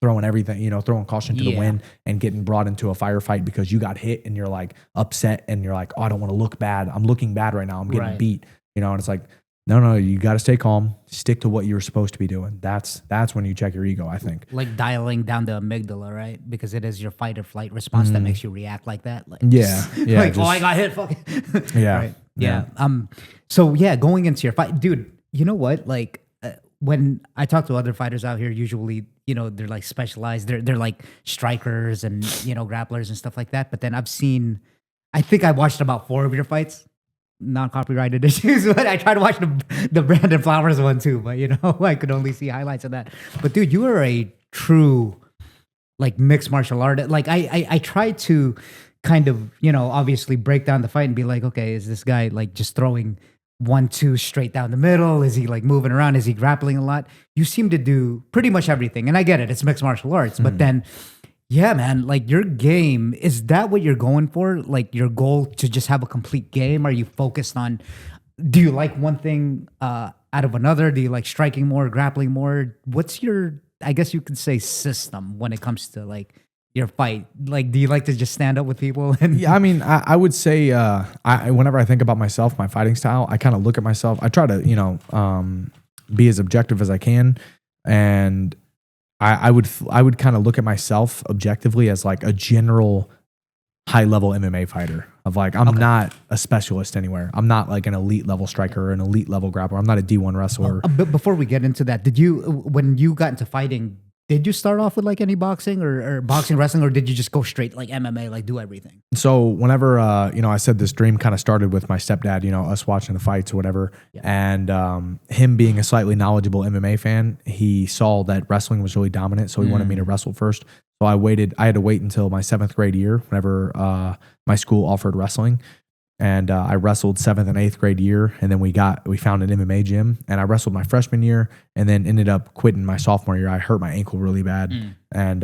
throwing everything, throwing caution to the wind and getting brought into a firefight because you got hit and you're like upset and you're like, oh, I don't want to look bad. I'm looking bad right now. I'm getting beat, and it's like, no, you got to stay calm. Stick to what you're supposed to be doing. That's when you check your ego, I think. Like dialing down the amygdala, right? Because it is your fight or flight response that makes you react like that. Like, like, oh, I got hit. Fuck it. Yeah. Right. Yeah. So going into your fight, dude, you know what? Like when I talk to other fighters out here, usually, they're like specialized. They're like strikers and, grapplers and stuff like that. But then I think I watched about 4 of your fights. Non-copyrighted issues, but I tried to watch the Brandon Flowers one too, but I could only see highlights of that. But dude, you are a true like mixed martial artist. Like I tried to kind of, obviously break down the fight and be like, okay, is this guy like just throwing 1-2 straight down the middle? Is he like moving around? Is he grappling a lot? You seem to do pretty much everything. And I get it, it's mixed martial arts, but then yeah, man, like your game, is that what you're going for? Like your goal to just have a complete game? Are you focused on, do you like one thing out of another? Do you like striking more, grappling more? What's your, I guess you could say, system when it comes to like your fight? Like, do you like to just stand up with people? And Yeah, I mean, I would say whenever I think about myself, my fighting style, I kind of look at myself. I try to, be as objective as I can. And I would kind of look at myself objectively as like a general high level MMA fighter. Of like, I'm not a specialist anywhere. I'm not like an elite level striker or an elite level grappler. I'm not a D1 wrestler. But before we get into that, did you, when you got into fighting, did you start off with like any boxing or boxing, wrestling, or did you just go straight like MMA, like do everything? So whenever, I said this dream kind of started with my stepdad, us watching the fights or whatever. Yeah. And him being a slightly knowledgeable MMA fan, he saw that wrestling was really dominant. So he wanted me to wrestle first. So I had to wait until my 7th grade year whenever my school offered wrestling. And I wrestled 7th and 8th grade year. And then we found an MMA gym, and I wrestled my freshman year and then ended up quitting my sophomore year. I hurt my ankle really bad and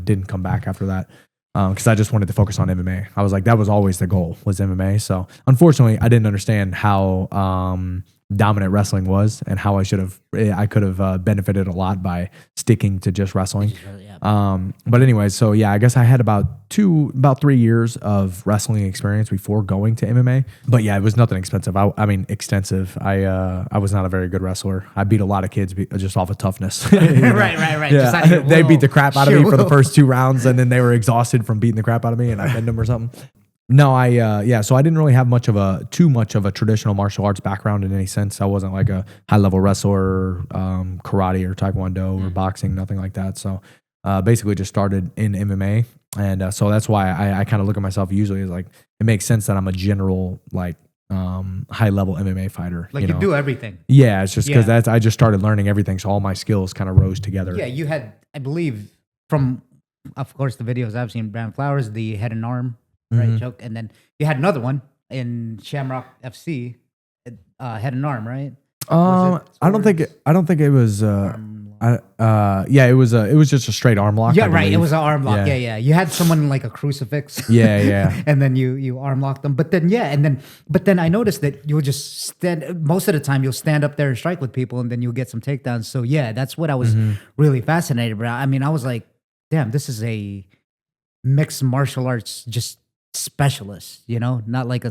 didn't come back after that because I just wanted to focus on MMA. I was like, that was always the goal, was MMA. So unfortunately, I didn't understand how dominant wrestling was and how I could have benefited a lot by sticking to just wrestling. But anyway, so yeah, I guess I had about 3 years of wrestling experience before going to MMA. But yeah, it was nothing expensive. Extensive. I was not a very good wrestler. I beat a lot of kids just off of toughness. Right. Yeah. They beat the crap out of me for the first 2 rounds, and then they were exhausted from beating the crap out of me, and I pinned them or something. No, so I didn't really have too much of a traditional martial arts background in any sense. I wasn't like a high level wrestler, karate or taekwondo or boxing, nothing like that. So basically just started in MMA. And so that's why I kind of look at myself usually as like, it makes sense that I'm a general, like, high level MMA fighter. Like you do everything. Yeah, it's just because I just started learning everything. So all my skills kind of rose together. Yeah, you had, I believe, from, of course, the videos I've seen, Brand Flowers, the head and arm, right, choke. And then you had another one in Shamrock FC, head and arm, right? I don't think it was. It was just a straight arm lock. Yeah, right. It was an arm lock. Yeah. You had someone like a crucifix. Yeah. And then you arm locked them. But then I noticed that you'll just stand. Most of the time, you'll stand up there and strike with people, and then you'll get some takedowns. So yeah, that's what I was really fascinated about. I mean, I was like, damn, this is a mixed martial arts just specialist. Not like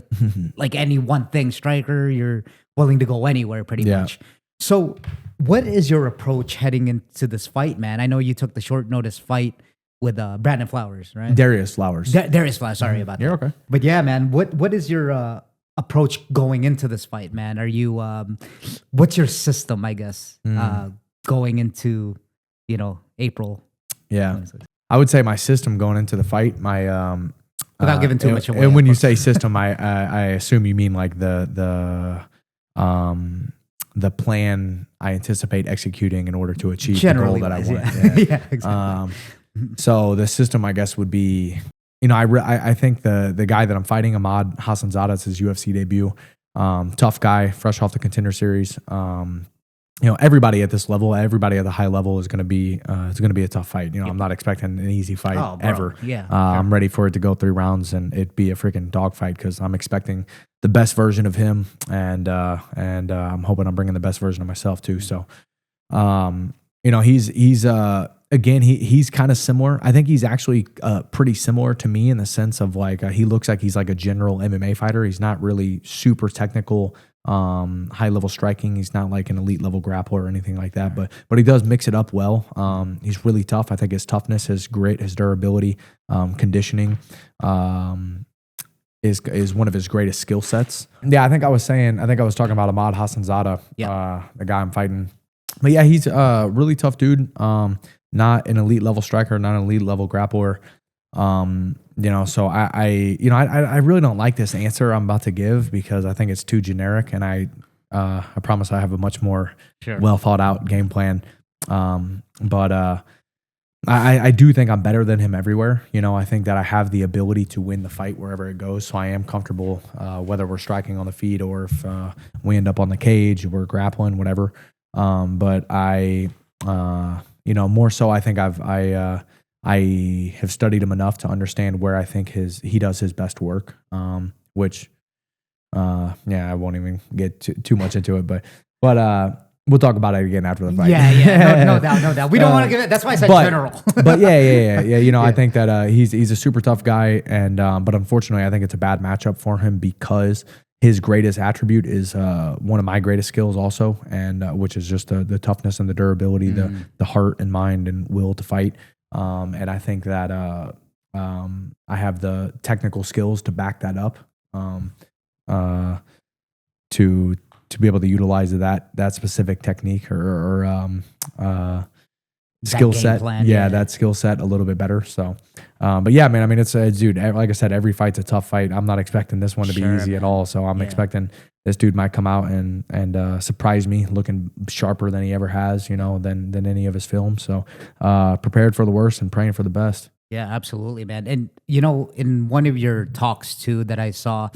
like any one thing striker. You're willing to go anywhere pretty much. So what is your approach heading into this fight, man? I know you took the short notice fight with Brandon Flowers, right? Darius Flowers. Darius Flowers. Sorry about that. You're okay. But yeah, man, what is your approach going into this fight, man? Are you what's your system, I guess, going into April? Yeah, 26th? I would say my system going into the fight, my without giving too much away. And when you say system, I assume you mean like the plan I anticipate executing in order to achieve the goal that I want. Yeah, exactly. So the system, I guess, would be, I think the guy that I'm fighting, Ahmad Hassanzada, it's his UFC debut. Tough guy, fresh off the Contender Series. Everybody at this level, everybody at the high level is going to be a tough fight. I'm not expecting an easy fight ever. Yeah, I'm ready for it to go 3 rounds and it be a freaking dogfight because I'm expecting the best version of him, and I'm hoping I'm bringing the best version of myself too. So, he's again, he's kind of similar. I think he's actually pretty similar to me in the sense of like he looks like he's like a general MMA fighter. He's not really super technical, high level striking. He's not like an elite level grappler or anything like that. But he does mix it up well. He's really tough. I think his toughness, his grit, his durability, conditioning, is one of his greatest skill sets. Yeah, I think I was talking about Ahmad Hassanzada, the guy I'm fighting. But yeah, he's a really tough dude. Not an elite level striker, not an elite level grappler. So I really don't like this answer I'm about to give because I think it's too generic, and I promise I have a much more well thought out game plan. But I do think I'm better than him everywhere. I think that I have the ability to win the fight wherever it goes. So I am comfortable, whether we're striking on the feet or if we end up on the cage, we're grappling, whatever. But more so, I think I have studied him enough to understand where I think he does his best work. Which, I won't even get too much into it, but we'll talk about it again after the fight. Yeah. No doubt. We don't want to give it. That's why I said general. But yeah. I think that he's a super tough guy, and but unfortunately, I think it's a bad matchup for him because his greatest attribute is one of my greatest skills also, and which is just the toughness and the durability, the heart and mind and will to fight. And I think that I have the technical skills to back that up. Uh, to be able to utilize that specific technique or skill game set. plan, Yeah, yeah. that skill set a little bit better. So, but yeah, man, I mean, it's dude, like I said, every fight's a tough fight. I'm not expecting this one to be Sure, easy at man. all. So I'm Yeah. expecting this dude might come out and surprise me looking sharper than he ever has, than any of his films. So, prepared for the worst and praying for the best. Yeah, absolutely, man. And in one of your talks too that I saw,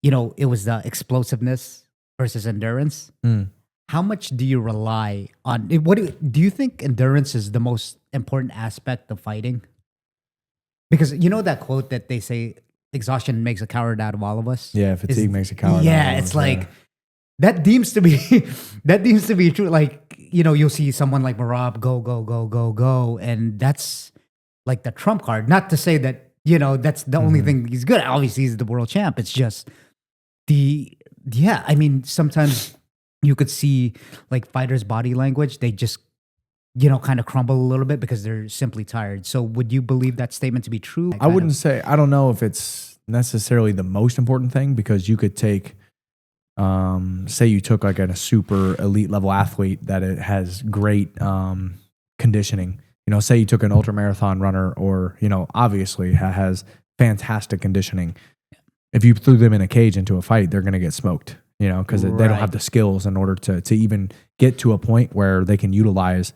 it was the explosiveness versus endurance. Mm. How much do you rely on it? What do you think endurance is the most important aspect of fighting? Because you know that quote that they say exhaustion makes a coward out of all of us. Yeah, fatigue makes a coward. Yeah, out of it's us, like yeah. that deems to be that deems to be true. Like you'll see someone like Marab go go go go go, and that's like the trump card. Not to say that that's the only thing he's good at. Obviously, he's the world champ. It's just yeah. I mean, sometimes you could see like fighters' body language. They just kind of crumble a little bit because they're simply tired. So, would you believe that statement to be true? I wouldn't say, I don't know if it's necessarily the most important thing, because you could take, say you took like a super elite level athlete that it has great conditioning. Say you took an ultra marathon runner, or obviously has fantastic conditioning. If you threw them in a cage into a fight, they're going to get smoked. Because they don't Right. have the skills in order to even get to a point where they can utilize,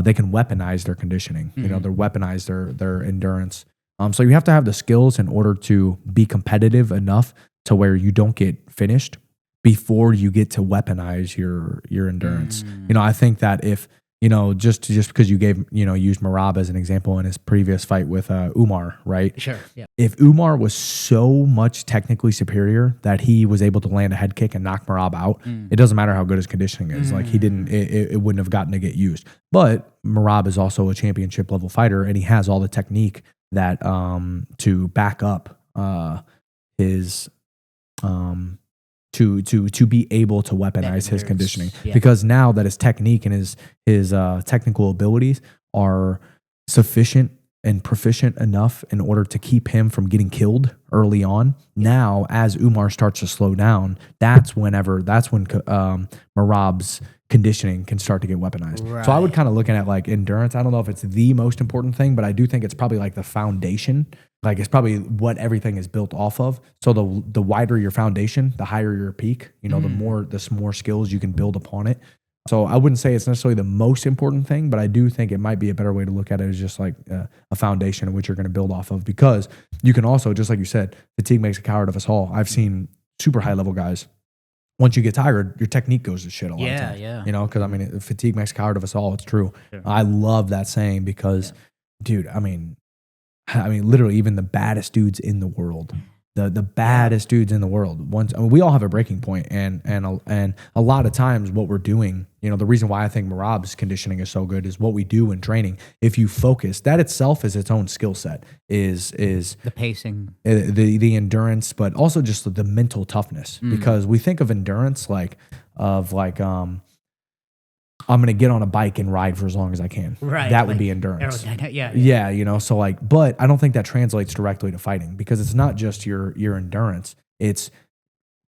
they can weaponize their conditioning. They weaponize their endurance. So you have to have the skills in order to be competitive enough to where you don't get finished before you get to weaponize your endurance. I think that if just because you used Marab as an example in his previous fight with Umar, right? Sure. Yeah. If Umar was so much technically superior that he was able to land a head kick and knock Marab out, it doesn't matter how good his conditioning is. Like it wouldn't have gotten to get used. But Marab is also a championship level fighter, and he has all the technique that to back up his to be able to weaponize his conditioning. Yeah. Because now that his technique and his technical abilities are sufficient and proficient enough in order to keep him from getting killed early on. Now, as Umar starts to slow down, that's when Marab's conditioning can start to get weaponized. Right. So I would kind of looking at like endurance. I don't know if it's the most important thing, but I do think it's probably like the foundation. Like it's probably what everything is built off of. So the wider your foundation, the higher your peak. The more skills you can build upon it. So I wouldn't say it's necessarily the most important thing, but I do think it might be a better way to look at it as just like a foundation in which you're going to build off of. Because you can also, just like you said, fatigue makes a coward of us all. I've seen super high level guys. Once you get tired, your technique goes to shit a lot of times. Yeah. Because I mean, fatigue makes a coward of us all. It's true. Sure. I love that saying because, dude, I mean, literally, even the baddest dudes in the world, the baddest dudes in the world. We all have a breaking point, and a lot of times, what we're doing, the reason why I think Marab's conditioning is so good is what we do in training. If you focus, that itself is its own skill set. Is the pacing, the endurance, but also just the mental toughness. Because we think of endurance I'm going to get on a bike and ride for as long as I can. Right. That would be endurance. Yeah. Yeah, so but I don't think that translates directly to fighting, because it's not just your endurance. It's,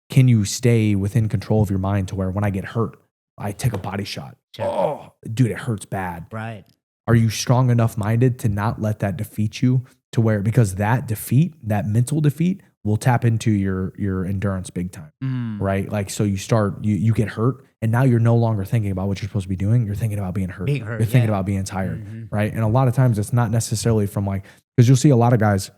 can you stay within control of your mind to where when I get hurt, I take a body shot. Sure. Oh, dude, it hurts bad. Right. Are you strong enough minded to not let that defeat you to where, because that mental defeat will tap into your endurance big time, right? Like, so you get hurt, and now you're no longer thinking about what you're supposed to be doing. You're thinking about being hurt. You're thinking about being tired, right? And a lot of times it's not necessarily from because you'll see a lot of guys,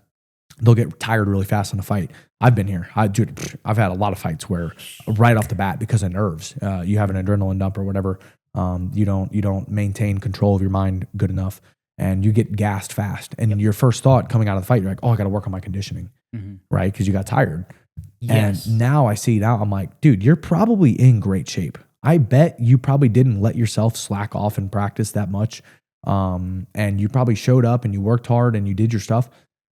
they'll get tired really fast in a fight. I've been here. I've had a lot of fights where right off the bat, because of nerves, you have an adrenaline dump or whatever. You don't maintain control of your mind good enough, and you get gassed fast. And your first thought coming out of the fight, you're like, oh, I got to work on my conditioning, right? Because you got tired. Yes. And now I'm like, dude, you're probably in great shape. I bet you probably didn't let yourself slack off in practice that much. And you probably showed up and you worked hard and you did your stuff.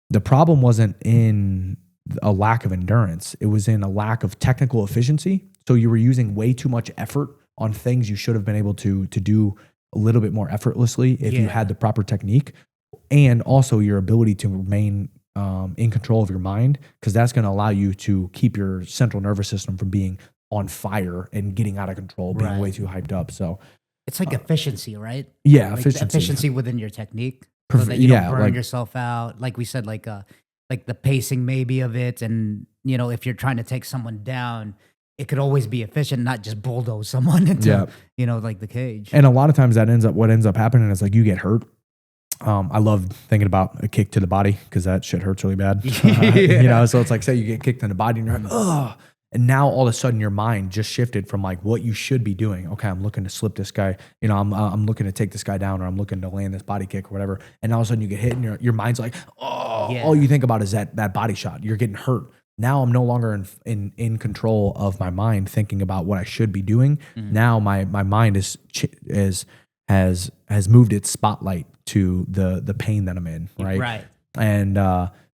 The problem wasn't in a lack of endurance. It was in a lack of technical efficiency. So you were using way too much effort on things you should have been able to do a little bit more effortlessly if you had the proper technique. and also your ability to remain in control of your mind, because that's going to allow you to keep your central nervous system from being on fire and getting out of control, being way too hyped up. So it's like efficiency, right? yeah, Like efficiency. efficiency within your technique, so that you don't burn yourself out. Like we said, like the pacing maybe of it, and if you're trying to take someone down, it could always be efficient, not just bulldoze someone into like the cage. And a lot of times what ends up happening is like you get hurt. I love thinking about a kick to the body because that shit hurts really bad. So it's like, say you get kicked in the body and you're like, ugh. And now all of a sudden your mind just shifted from like what you should be doing. Okay, I'm looking to slip this guy. I'm looking to take this guy down, or I'm looking to land this body kick or whatever. And all of a sudden you get hit and your mind's like, all you think about is that body shot. You're getting hurt. Now I'm no longer in control of my mind thinking about what I should be doing. Now my mind has moved its spotlight to the pain that I'm in, right? Right. And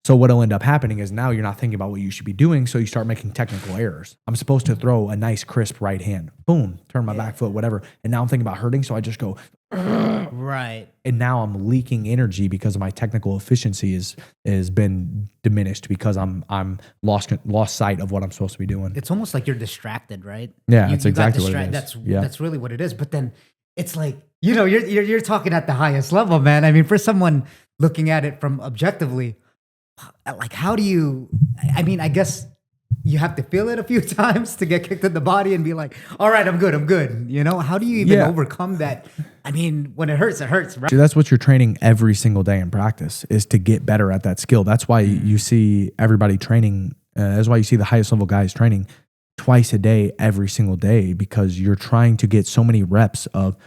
so what'll end up happening is now you're not thinking about what you should be doing, so you start making technical errors. I'm supposed to throw a nice crisp right hand, boom, turn my back foot, whatever, and now I'm thinking about hurting, so I just go right. And now I'm leaking energy because my technical efficiency is been diminished because I'm lost sight of what I'm supposed to be doing. It's almost like you're distracted, right? Yeah, that's exactly what it is. That's really what it is. But then it's like, you're talking at the highest level, man. I mean, for someone looking at it from objectively, like, how do you, I mean, I guess you have to feel it a few times to get kicked in the body and be like, all right, I'm good. How do you even overcome that? I mean, when it hurts, right? Dude, that's what you're training every single day in practice, is to get better at that skill. That's why you see everybody training. That's why you see the highest level guys training twice a day, every single day, because you're trying to get so many reps of,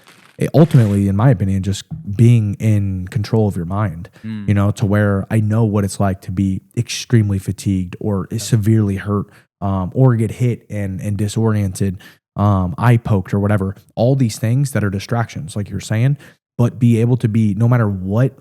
ultimately, in my opinion, just being in control of your mind, to where I know what it's like to be extremely fatigued or severely hurt, or get hit and disoriented, eye poked or whatever. All these things that are distractions, like you're saying, but be able to be, no matter what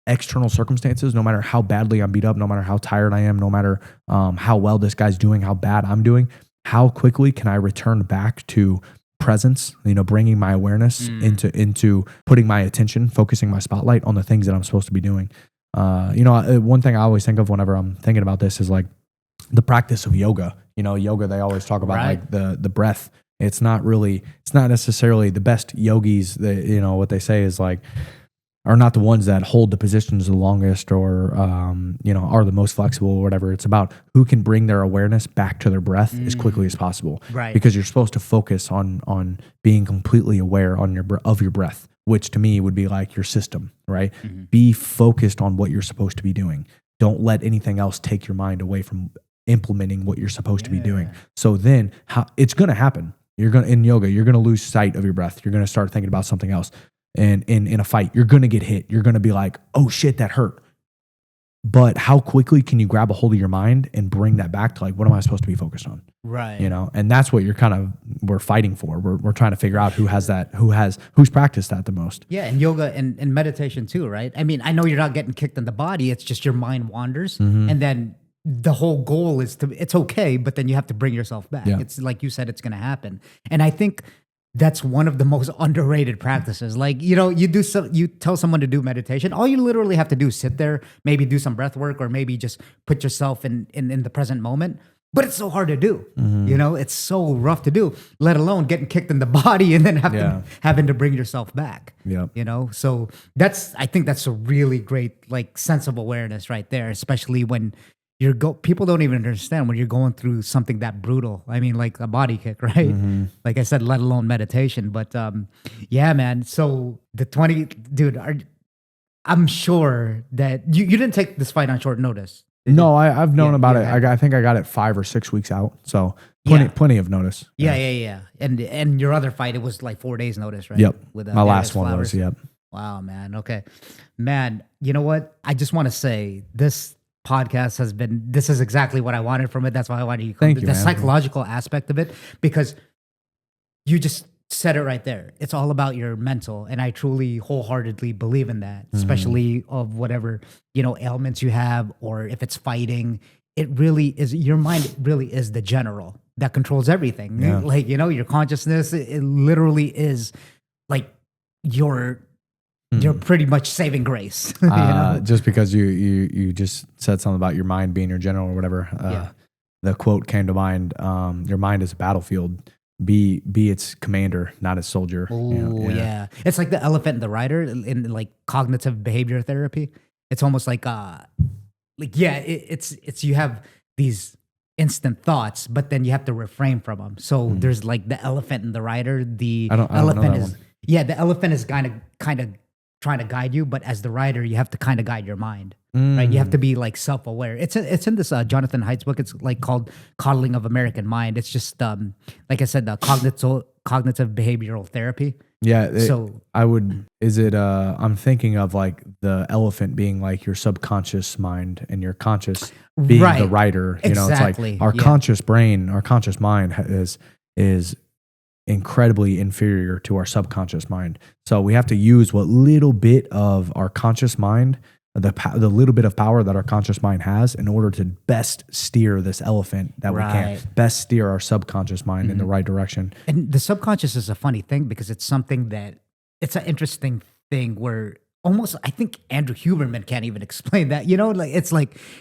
external circumstances, no matter how badly I'm beat up, no matter how tired I am, no matter how well this guy's doing, how bad I'm doing, how quickly can I return back to presence, bringing my awareness into putting my attention, focusing my spotlight on the things that I'm supposed to be doing. One thing I always think of whenever I'm thinking about this is like the practice of yoga. Yoga, they always talk about like the breath. It's not necessarily the best yogis that, what they say is like, are not the ones that hold the positions the longest or, are the most flexible or whatever. It's about who can bring their awareness back to their breath as quickly as possible. Right. Because you're supposed to focus on being completely aware of your breath, which to me would be like your system, right? Mm-hmm. Be focused on what you're supposed to be doing. Don't let anything else take your mind away from implementing what you're supposed to be doing. So then it's going to happen. In yoga, you're going to lose sight of your breath. You're going to start thinking about something else. And in a fight, you're going to get hit. You're going to be like, oh shit, that hurt. But how quickly can you grab a hold of your mind and bring that back to like, what am I supposed to be focused on? Right. And that's what we're fighting for. We're trying to figure out who's practiced that the most. Yeah. And yoga and meditation too, right? I mean, I know you're not getting kicked in the body. It's just your mind wanders. Mm-hmm. And then the whole goal is it's okay, but then you have to bring yourself back. Yeah. It's like you said, it's going to happen. And I think that's one of the most underrated practices. Like, you tell someone to do meditation. All you literally have to do is sit there, maybe do some breath work, or maybe just put yourself in the present moment. But it's so hard to do. Mm-hmm. It's so rough to do, let alone getting kicked in the body and then having to bring yourself back. Yeah. So I think that's a really great, like, sense of awareness right there, especially when people don't even understand when you're going through something that brutal. I mean, like a body kick, right? Mm-hmm. Like I said, let alone meditation. But yeah, man. So the 20, dude, I'm sure that you didn't take this fight on short notice. No, I've known about it. I think I got it 5 or 6 weeks out. So plenty of notice. Yeah. And your other fight, it was like 4 days notice, right? Yep. My last one was, yep. Wow, man. Okay. Man, you know what? I just want to say this podcast this is exactly what I wanted from it. That's why I wanted you to come. The psychological aspect of it, because you just said it right there. It's all about your mental. And I truly wholeheartedly believe in that, especially of whatever, ailments you have, or if it's fighting, it really is, your mind really is the general that controls everything. Yeah. Like, your consciousness, it literally is like your you're pretty much saving grace. You know? Just because you just said something about your mind being your general or whatever. The quote came to mind. Your mind is a battlefield. Be its commander, not its soldier. Oh yeah. It's like the elephant and the rider in like cognitive behavior therapy. It's almost like it's you have these instant thoughts, but then you have to refrain from them. So there's like the elephant and the rider. The I don't know elephant that is one. the elephant is kind of trying to guide you, but as the rider, you have to kind of guide your mind. Right, you have to be like self-aware. It's in this Jonathan Haidt's book. It's like called "Coddling of American Mind." It's just like I said, the cognitive behavioral therapy. Yeah. So I would. Is it? I'm thinking of like the elephant being like your subconscious mind, and your conscious being the Right. rider. You know, it's Exactly. like our Yeah. conscious brain, our conscious mind is incredibly inferior to our subconscious mind. So we have to use what little bit of our conscious mind, the little bit of power that our conscious mind has, in order to best steer this elephant that we can, Right. best steer our subconscious mind in the right direction. And the subconscious is a funny thing because it's something that it's an interesting thing where almost I think Andrew Huberman can't even explain that. You know, like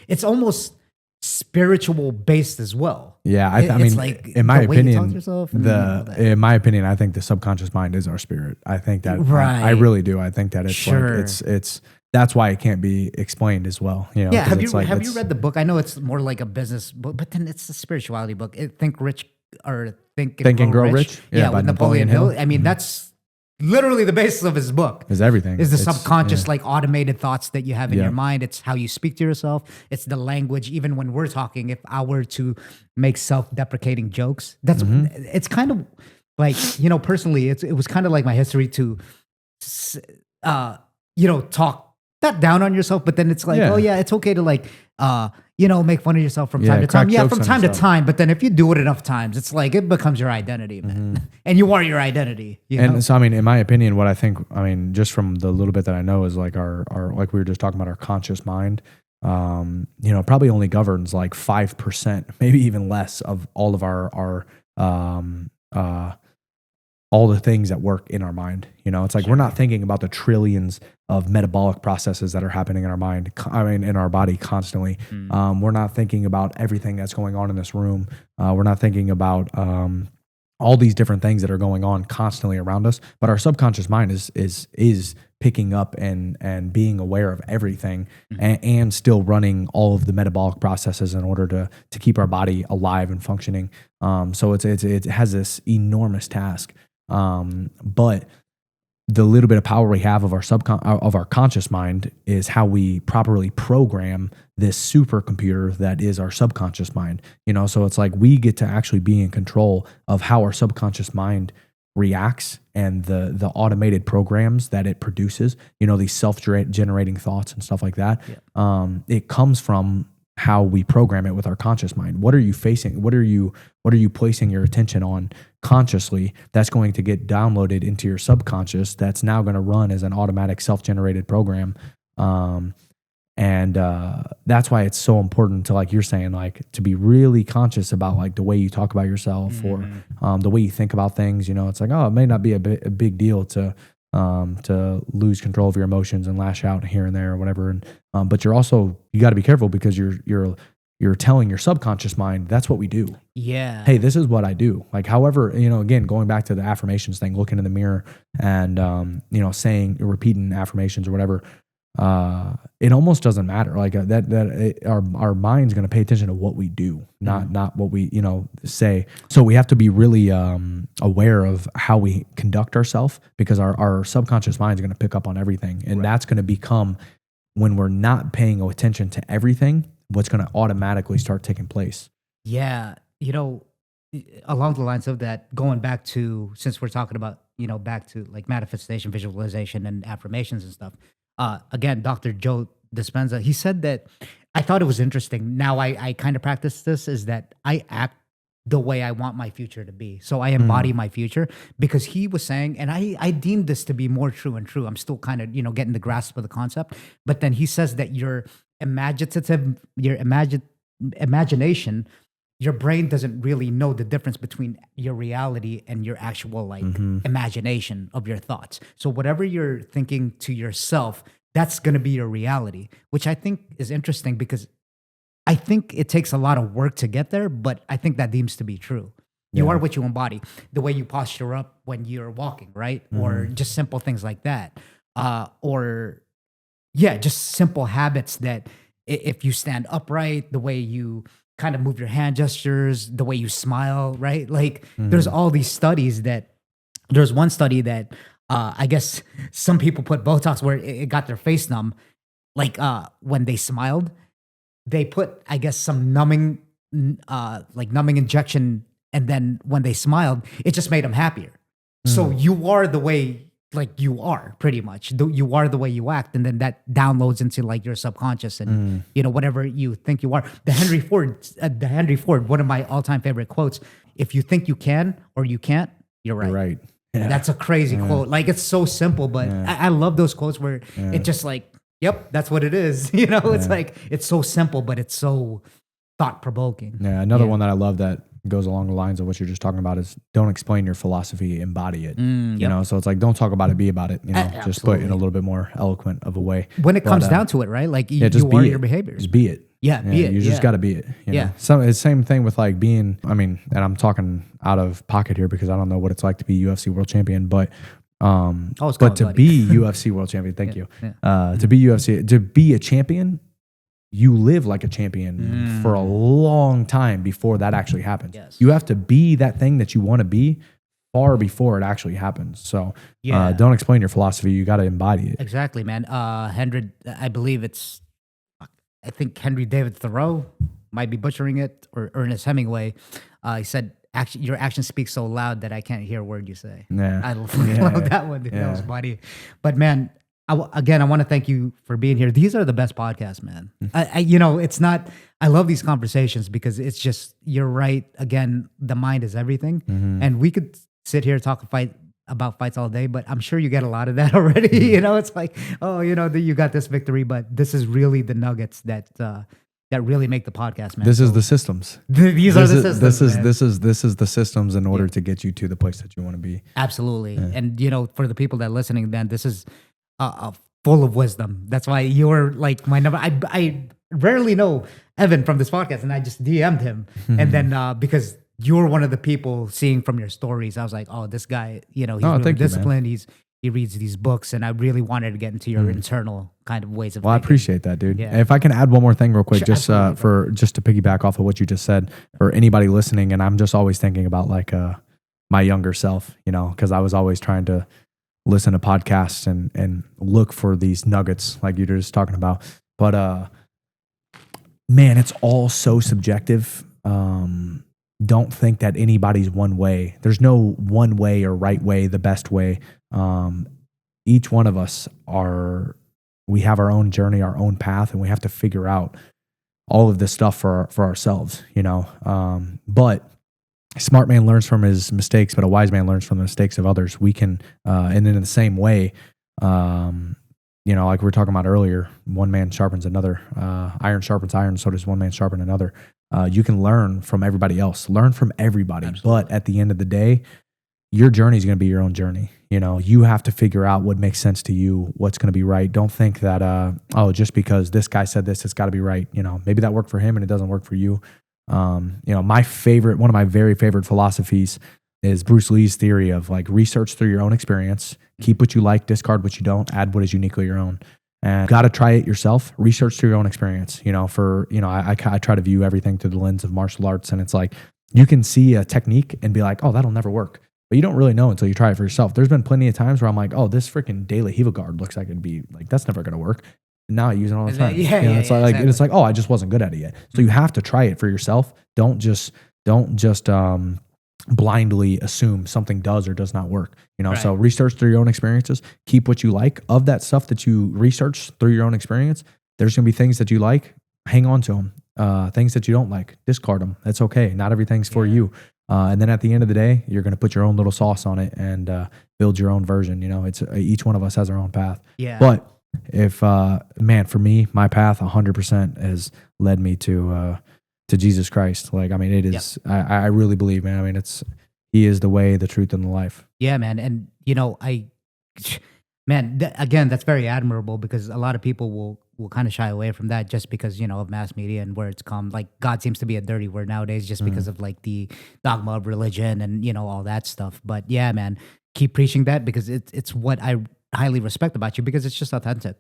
it's almost spiritual based as well. Yeah, I It's mean, like in my the way you talk to opinion, yourself and, you know, that. in my opinion, I think the subconscious mind is our spirit. I think that I Right. really do. I think that it's Sure. like it's that's why it can't be explained as well. You know, Yeah, 'cause it's like, have you it's- read the book? I know it's more like a business book, but then it's a spirituality book. Think Rich or Think and Grow Rich. Yeah, by with Napoleon Napoleon Hill. Hill. I mean, that's literally the basis of his book. Is everything Is the It's- subconscious yeah. like automated thoughts that you have in Yeah. your mind? It's how you speak to yourself. It's the language. Even when we're talking, if I were to make self-deprecating jokes, that's it's kind of like, you know, personally, it was kind of like my history to, you know, talk not down on yourself, but then it's like, Yeah. oh yeah, it's okay to like, you know, make fun of yourself from Yeah, time to crack time. Yeah, jokes from on time to yourself. time. But then if you do it enough times, it's like it becomes your identity, man. And you are your identity. You know? And so, I mean, in my opinion, what I think, I mean, just from the little bit that I know, is like our like we were just talking about, our conscious mind, you know, probably only governs like 5%, maybe even less, of all of our all the things that work in our mind. You know, it's like we're not thinking about the trillions of metabolic processes that are happening in our mind, in our body constantly. We're not thinking about everything that's going on in this room. We're not thinking about all these different things that are going on constantly around us. But our subconscious mind is picking up and being aware of everything, and still running all of the metabolic processes in order to keep our body alive and functioning. So it has this enormous task. But the little bit of power we have of our conscious mind is how we properly program this supercomputer that is our subconscious mind. You know, so it's like we get to actually be in control of how our subconscious mind reacts, and the automated programs that it produces. You know, these self-generating thoughts and stuff like that. It comes from how we program it with our conscious mind. What are you facing? What are you placing your attention on consciously that's going to get downloaded into your subconscious, that's now going to run as an automatic self-generated program? And that's why it's so important to, like you're saying, like to be really conscious about like the way you talk about yourself, or the way you think about things. You know, it's like, oh, it may not be a big deal to lose control of your emotions and lash out here and there or whatever. And but you got to be careful, because you're telling your subconscious mind, that's what we do. Yeah. Hey, this is what I do. Like, however, you know, again, going back to the affirmations thing, looking in the mirror and you know, repeating affirmations or whatever. It almost doesn't matter. Like our mind's going to pay attention to what we do, not what we, you know, say. So we have to be really aware of how we conduct ourselves, because our subconscious mind is going to pick up on everything, and that's going to become, when we're not paying attention to everything, what's going to automatically start taking place. Yeah. You know, along the lines of that, going back to, since we're talking about, you know, back to like manifestation, visualization, and affirmations and stuff. Again, Dr. Joe Dispenza, he said that, I thought it was interesting. Now I kind of practice this, is that I act the way I want my future to be. So I embody my future, because he was saying, and I deemed this to be more true and true. I'm still kind of, you know, getting the grasp of the concept. But then he says that your imagination your brain doesn't really know the difference between your reality and your actual like imagination of your thoughts. So whatever you're thinking to yourself, that's going to be your reality, which I think is interesting because I think it takes a lot of work to get there, but I think that deems to be true. You Yeah. are what you embody. The way you posture up when you're walking, right? Or just simple things like that. Or yeah, just simple habits that if you stand upright, the way you kind of move your hand gestures, the way you smile, right? Like there's all these studies that there's one study that I guess some people put Botox where it got their face numb. Like when they smiled, they put, I guess, some numbing injection. And then when they smiled, it just made them happier. So you are the way, like you are pretty much. You are the way you act, and then that downloads into like your subconscious, and you know whatever you think you are. The Henry Ford, one of my all-time favorite quotes: "If you think you can or you can't, you're right." You're right. Yeah. That's a crazy quote. Like it's so simple, but I love those quotes where it just like, yep, that's what it is. You know, it's like it's so simple, but it's so thought-provoking. Yeah. Another one that I love that goes along the lines of what you're just talking about is don't explain your philosophy, embody it. You know, so it's like don't talk about it, be about it. You know, just put it in a little bit more eloquent of a way. When it comes down to it, right? Like you just are be your it. behaviors. Just be it. Yeah, be it. You just got to be it. You know? So it's same thing with like being. I mean, and I'm talking out of pocket here because I don't know what it's like to be UFC world champion, but to be UFC world champion, thank you. To be a champion, you live like a champion for a long time before that actually happens. Yes. You have to be that thing that you want to be far before it actually happens. So don't explain your philosophy. You got to embody it. Exactly, man. Henry, I believe I think Henry David Thoreau, might be butchering it, or Ernest Hemingway. He said, your action speaks so loud that I can't hear a word you say. Yeah. I love that one. Dude. That was funny. But man, I want to thank you for being here. These are the best podcasts, man. It's not, I love these conversations because it's just, you're right. Again, the mind is everything. And we could sit here and talk about fights all day, but I'm sure you get a lot of that already. You know, it's like, oh, you got this victory, but this is really the nuggets that really make the podcast, man. This is the systems. These are the systems. This is the systems in order to get you to the place that you want to be. Absolutely. And for the people that are listening, then this is full of wisdom. That's why you're like my number. I rarely know Evan from this podcast, and I just DM'd him. And then because you're one of the people seeing from your stories, I was like, oh, this guy, he's really disciplined. He reads these books, and I really wanted to get into your internal kind of ways of thinking. I appreciate that, dude. Yeah. If I can add one more thing real quick, Sure, just to piggyback off of what you just said, for anybody listening, and I'm just always thinking about like my younger self, because I was always trying to listen to podcasts and look for these nuggets like you were just talking about. But man, it's all so subjective. Don't think that anybody's one way. There's no one way or right way, the best way. Each one of us we have our own journey, our own path, and we have to figure out all of this stuff for ourselves, but a smart man learns from his mistakes, but a wise man learns from the mistakes of others. We can, and then in the same way, like we were talking about earlier, one man sharpens another, iron sharpens iron. So does one man sharpen another. You can learn from everybody else, learn from everybody. Absolutely. But at the end of the day, your journey is going to be your own journey. You have to figure out what makes sense to you, what's going to be right. Don't think that, just because this guy said this, it's got to be right. Maybe that worked for him and it doesn't work for you. One of my very favorite philosophies is Bruce Lee's theory of like research through your own experience, keep what you like, discard what you don't, add what is uniquely your own. And got to try it yourself, research through your own experience. I try to view everything through the lens of martial arts, and it's like, you can see a technique and be like, oh, that'll never work. But you don't really know until you try it for yourself. There's been plenty of times where I'm like, oh, this freaking De La Hiva guard looks like it'd be like, that's never going to work. And now I use it all the time. It's like, oh, I just wasn't good at it yet. So you have to try it for yourself. Don't just blindly assume something does or does not work. So research through your own experiences, keep what you like of that stuff that you research through your own experience. There's going to be things that you like, hang on to them. Things that you don't like, discard them. That's okay. Not everything's for you. And then at the end of the day, you're going to put your own little sauce on it and build your own version. It's each one of us has our own path. Yeah. But if for me, my path 100% has led me to to Jesus Christ. Like, I mean, it is, I really believe, man. I mean, he is the way, the truth, and the life. Yeah, man. And, man, again, that's very admirable because a lot of people will kind of shy away from that just because, of mass media and where it's come. Like, God seems to be a dirty word nowadays just because of like the dogma of religion and, all that stuff. But yeah, man, keep preaching that because it's what I highly respect about you because it's just authentic.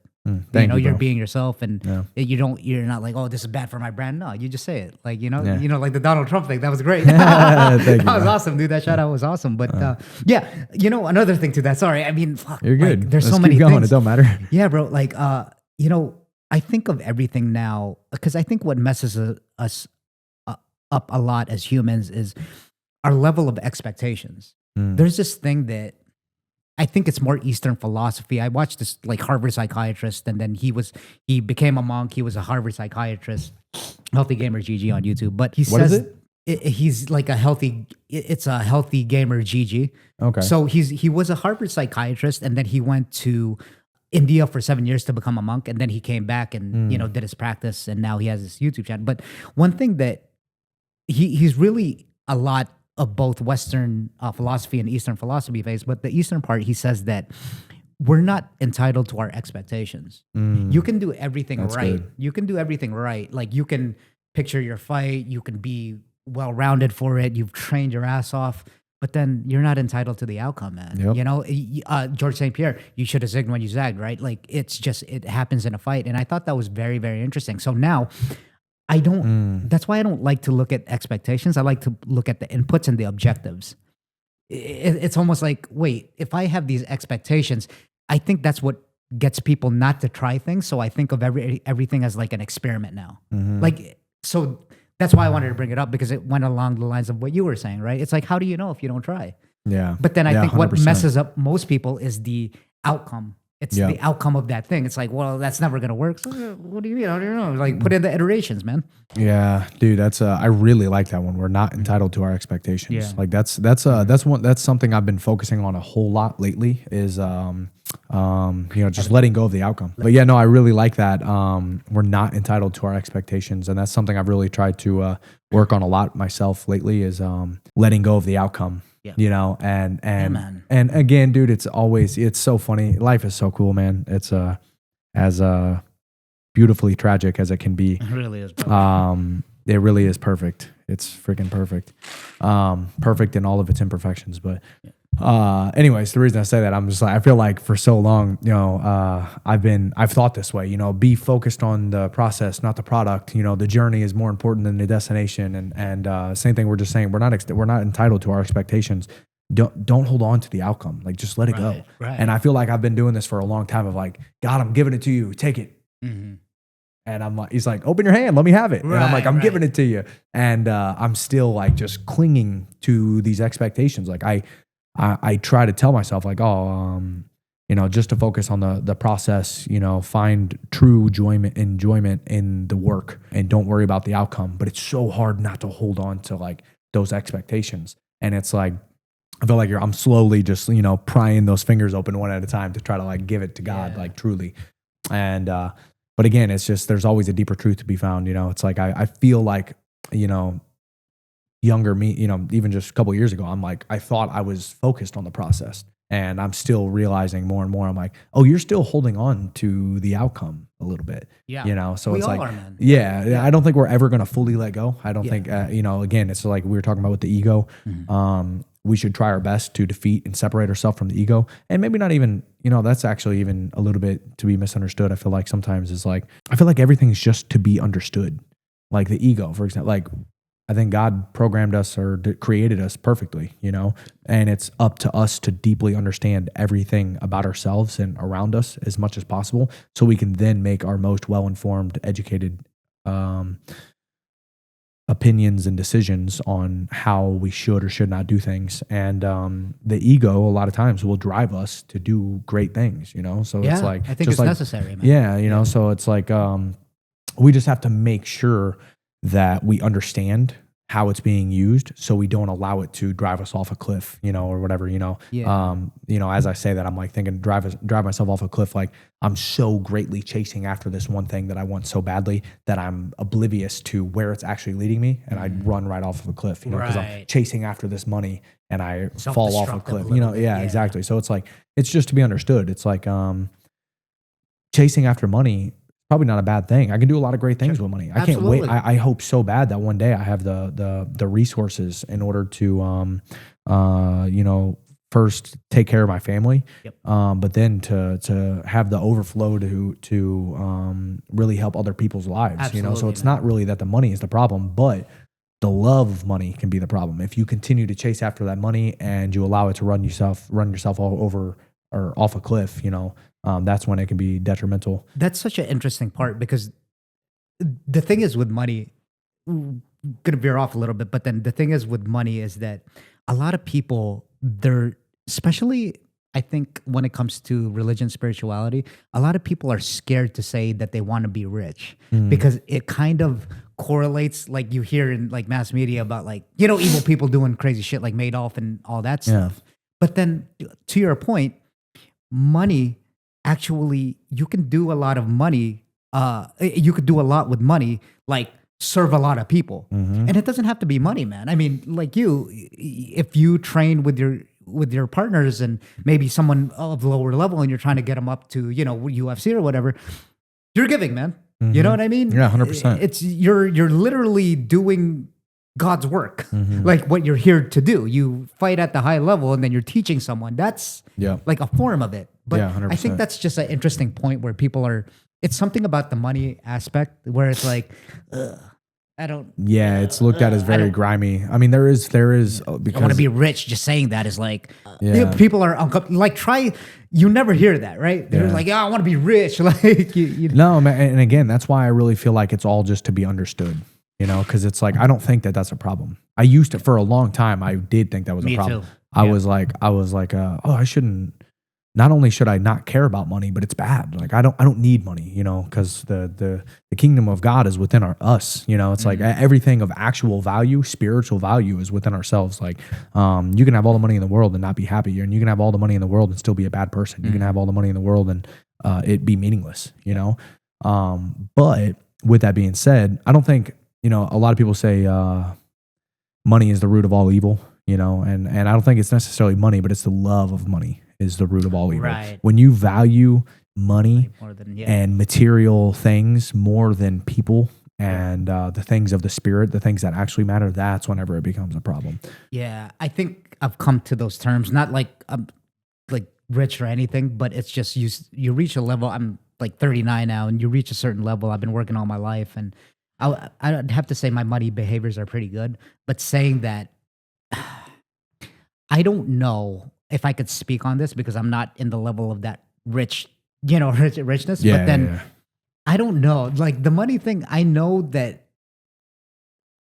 Thank you, you're bro. being yourself and you're not like, oh, this is bad for my brand. No, you just say it. Like, like the Donald Trump thing. That was great. That was awesome, dude. That shout out was awesome. But another thing to that. Sorry. I mean, fuck, you're good. Like, there's Let's so many keep going. things. It don't matter. Yeah, bro. Like, I think of everything now because I think what messes us up a lot as humans is our level of expectations. There's this thing that I think it's more Eastern philosophy. I watched this like Harvard psychiatrist, and then he became a monk. He was a Harvard psychiatrist, Healthy Gamer GG on YouTube. But he What says is it? He's like it's a Healthy Gamer GG. Okay. So he was a Harvard psychiatrist, and then he went to India for 7 years to become a monk, and then he came back and did his practice, and now he has this YouTube channel. But one thing that he's really a lot of both Western philosophy and Eastern philosophy phase, but the Eastern part, he says that we're not entitled to our expectations. You can do everything right. Good. You can do everything right. Like you can picture your fight, you can be well-rounded for it, you've trained your ass off, but then you're not entitled to the outcome, man. Yep. George St. Pierre, you should have zigged when you zagged, right? Like it happens in a fight. And I thought that was very, very interesting. So now that's why I don't like to look at expectations. I like to look at the inputs and the objectives. It's almost like, wait, if I have these expectations, I think that's what gets people not to try things. So I think of everything as like an experiment now. So that's why I wanted to bring it up because it went along the lines of what you were saying, right? It's like, how do you know if you don't try? Yeah. But then I think 100%. what messes up most people is the outcome. It's the outcome of that thing. It's like, well, that's never going to work. So what do you mean? I don't know. Like put in the iterations, man. Yeah, dude, that's I really like that one. We're not entitled to our expectations. Yeah. Like that's something I've been focusing on a whole lot lately is just letting go of the outcome. But yeah, no, I really like that. We're not entitled to our expectations, and that's something I've really tried to work on a lot myself lately is letting go of the outcome. Yeah. And again, dude, it's so funny. Life is so cool, man. It's as beautifully tragic as it can be. It really is. Bro. It really is perfect. It's freaking perfect. Perfect in all of its imperfections. But anyways, the reason I say that, I'm just like, I feel like for so long, I've thought this way, be focused on the process, not the product. The journey is more important than the destination. And same thing we're just saying, we're not entitled to our expectations. Don't hold on to the outcome. Like just let it go. Right. And I feel like I've been doing this for a long time of like, God, I'm giving it to you. Take it. Mm-hmm. And I'm like, he's like, open your hand, let me have it. And I'm like, I'm giving it to you. And I'm still like just clinging to these expectations. Like I try to tell myself like, just to focus on the process, find true enjoyment in the work and don't worry about the outcome. But it's so hard not to hold on to like those expectations. And it's like, I feel like I'm slowly just, prying those fingers open one at a time to try to like give it to God, like truly. And, but again, it's just, there's always a deeper truth to be found. It's like, I feel like, younger me, even just a couple of years ago, I'm like, I thought I was focused on the process, and I'm still realizing more and more. I'm like, oh, you're still holding on to the outcome a little bit. Yeah. So we it's all like, are, man. Yeah, I don't think we're ever going to fully let go. I don't think, again, it's like we were talking about with the ego. Mm-hmm. We should try our best to defeat and separate ourselves from the ego. And maybe not even, that's actually even a little bit to be misunderstood. I feel like sometimes it's like, I feel like everything's just to be understood. Like the ego, for example, like I think God programmed us or created us perfectly, and it's up to us to deeply understand everything about ourselves and around us as much as possible so we can then make our most well-informed, educated opinions and decisions on how we should or should not do things. And the ego a lot of times will drive us to do great things, so it's like, I think it's necessary, man. Yeah, so it's like we just have to make sure that we understand how it's being used, so we don't allow it to drive us off a cliff, or whatever, Yeah. as I say that, I'm like thinking drive myself off a cliff. Like I'm so greatly chasing after this one thing that I want so badly that I'm oblivious to where it's actually leading me, and I run right off of a cliff, because I'm Right. chasing after this money and I fall off a Self-destructive cliff, a little bit, yeah, yeah. exactly. So it's like, it's just to be understood. It's like, chasing after money, probably not a bad thing. I can do a lot of great things with money. I can't wait. Absolutely. I hope so bad that one day I have the resources in order to first take care of my family, Yep. but then to have the overflow to really help other people's lives. So Absolutely, it's man. not really that the money is the problem, but the love of money can be the problem. If you continue to chase after that money and you allow it to run yourself all over or off a cliff, that's when it can be detrimental. That's such an interesting part because the thing is with money, gonna veer off a little bit, but then the thing is with money is that a lot of people, they're especially, I think when it comes to religion, spirituality, a lot of people are scared to say that they want to be rich because it kind of correlates, like you hear in like mass media about like, evil people doing crazy shit like Madoff and all that stuff. But then to your point, money actually, you can do a lot of money. You could do a lot with money, like serve a lot of people, and it doesn't have to be money, man. I mean, like if you train with your partners and maybe someone of lower level, and you're trying to get them up to UFC or whatever, you're giving, man. You know what I mean? Yeah, 100%. It's you're literally doing God's work, like what you're here to do. You fight at the high level, and then you're teaching someone. That's like a form of it. But Yeah, 100%. I think that's just an interesting point where people are. It's something about the money aspect where it's like, I don't. Yeah, it's looked at as very grimy. I mean, there is because I want to be rich. Just saying that is like, Yeah. people are like try. You never hear that, right? They're Yeah. like, I want to be rich. Like you No, man, and again, that's why I really feel like it's all just to be understood. Because it's like I don't think that that's a problem. I used to for a long time. I did think that was Me a problem. too. I Yeah. was like, oh, I shouldn't. Not only should I not care about money, but it's bad. Like I don't need money, because the kingdom of God is within us. It's like everything of actual value, spiritual value, is within ourselves. Like you can have all the money in the world and not be happy, and you can have all the money in the world and still be a bad person. You can have all the money in the world and it be meaningless. But with that being said, I don't think a lot of people say money is the root of all evil. And I don't think it's necessarily money, but it's the love of money is the root of all evil. Right. When you value money more than and material things more than people and the things of the spirit, the things that actually matter, that's whenever it becomes a problem. Yeah, I think I've come to those terms. Not like I'm like rich or anything, but it's just you reach a level. I'm like 39 now, and you reach a certain level. I've been working all my life, and I'd have to say my money behaviors are pretty good. But saying that, I don't know if I could speak on this because I'm not in the level of that richness. But then I don't know. Like the money thing, I know that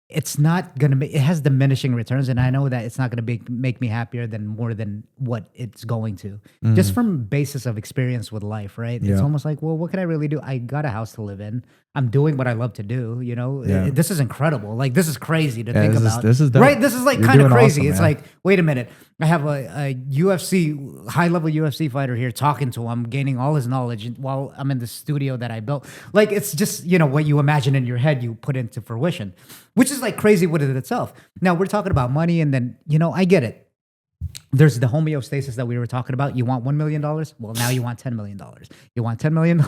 it's not gonna be. It has diminishing returns, and I know that it's not gonna make me happier than more than what it's going to. Just from basis of experience with life, right? It's almost like, well, what can I really do? I got a house to live in. I'm doing what I love to do. This is incredible. Like this is crazy to think about. This is dope. Right. This is like You're kind of doing crazy. awesome, It's man. like, wait a minute. I have a UFC, high level UFC fighter here talking to him, gaining all his knowledge while I'm in the studio that I built. Like, it's just, what you imagine in your head, you put into fruition, which is like crazy within itself. Now we're talking about money and then, I get it. There's the homeostasis that we were talking about. You want $1 million? Well, now you want $10 million. You want $10 million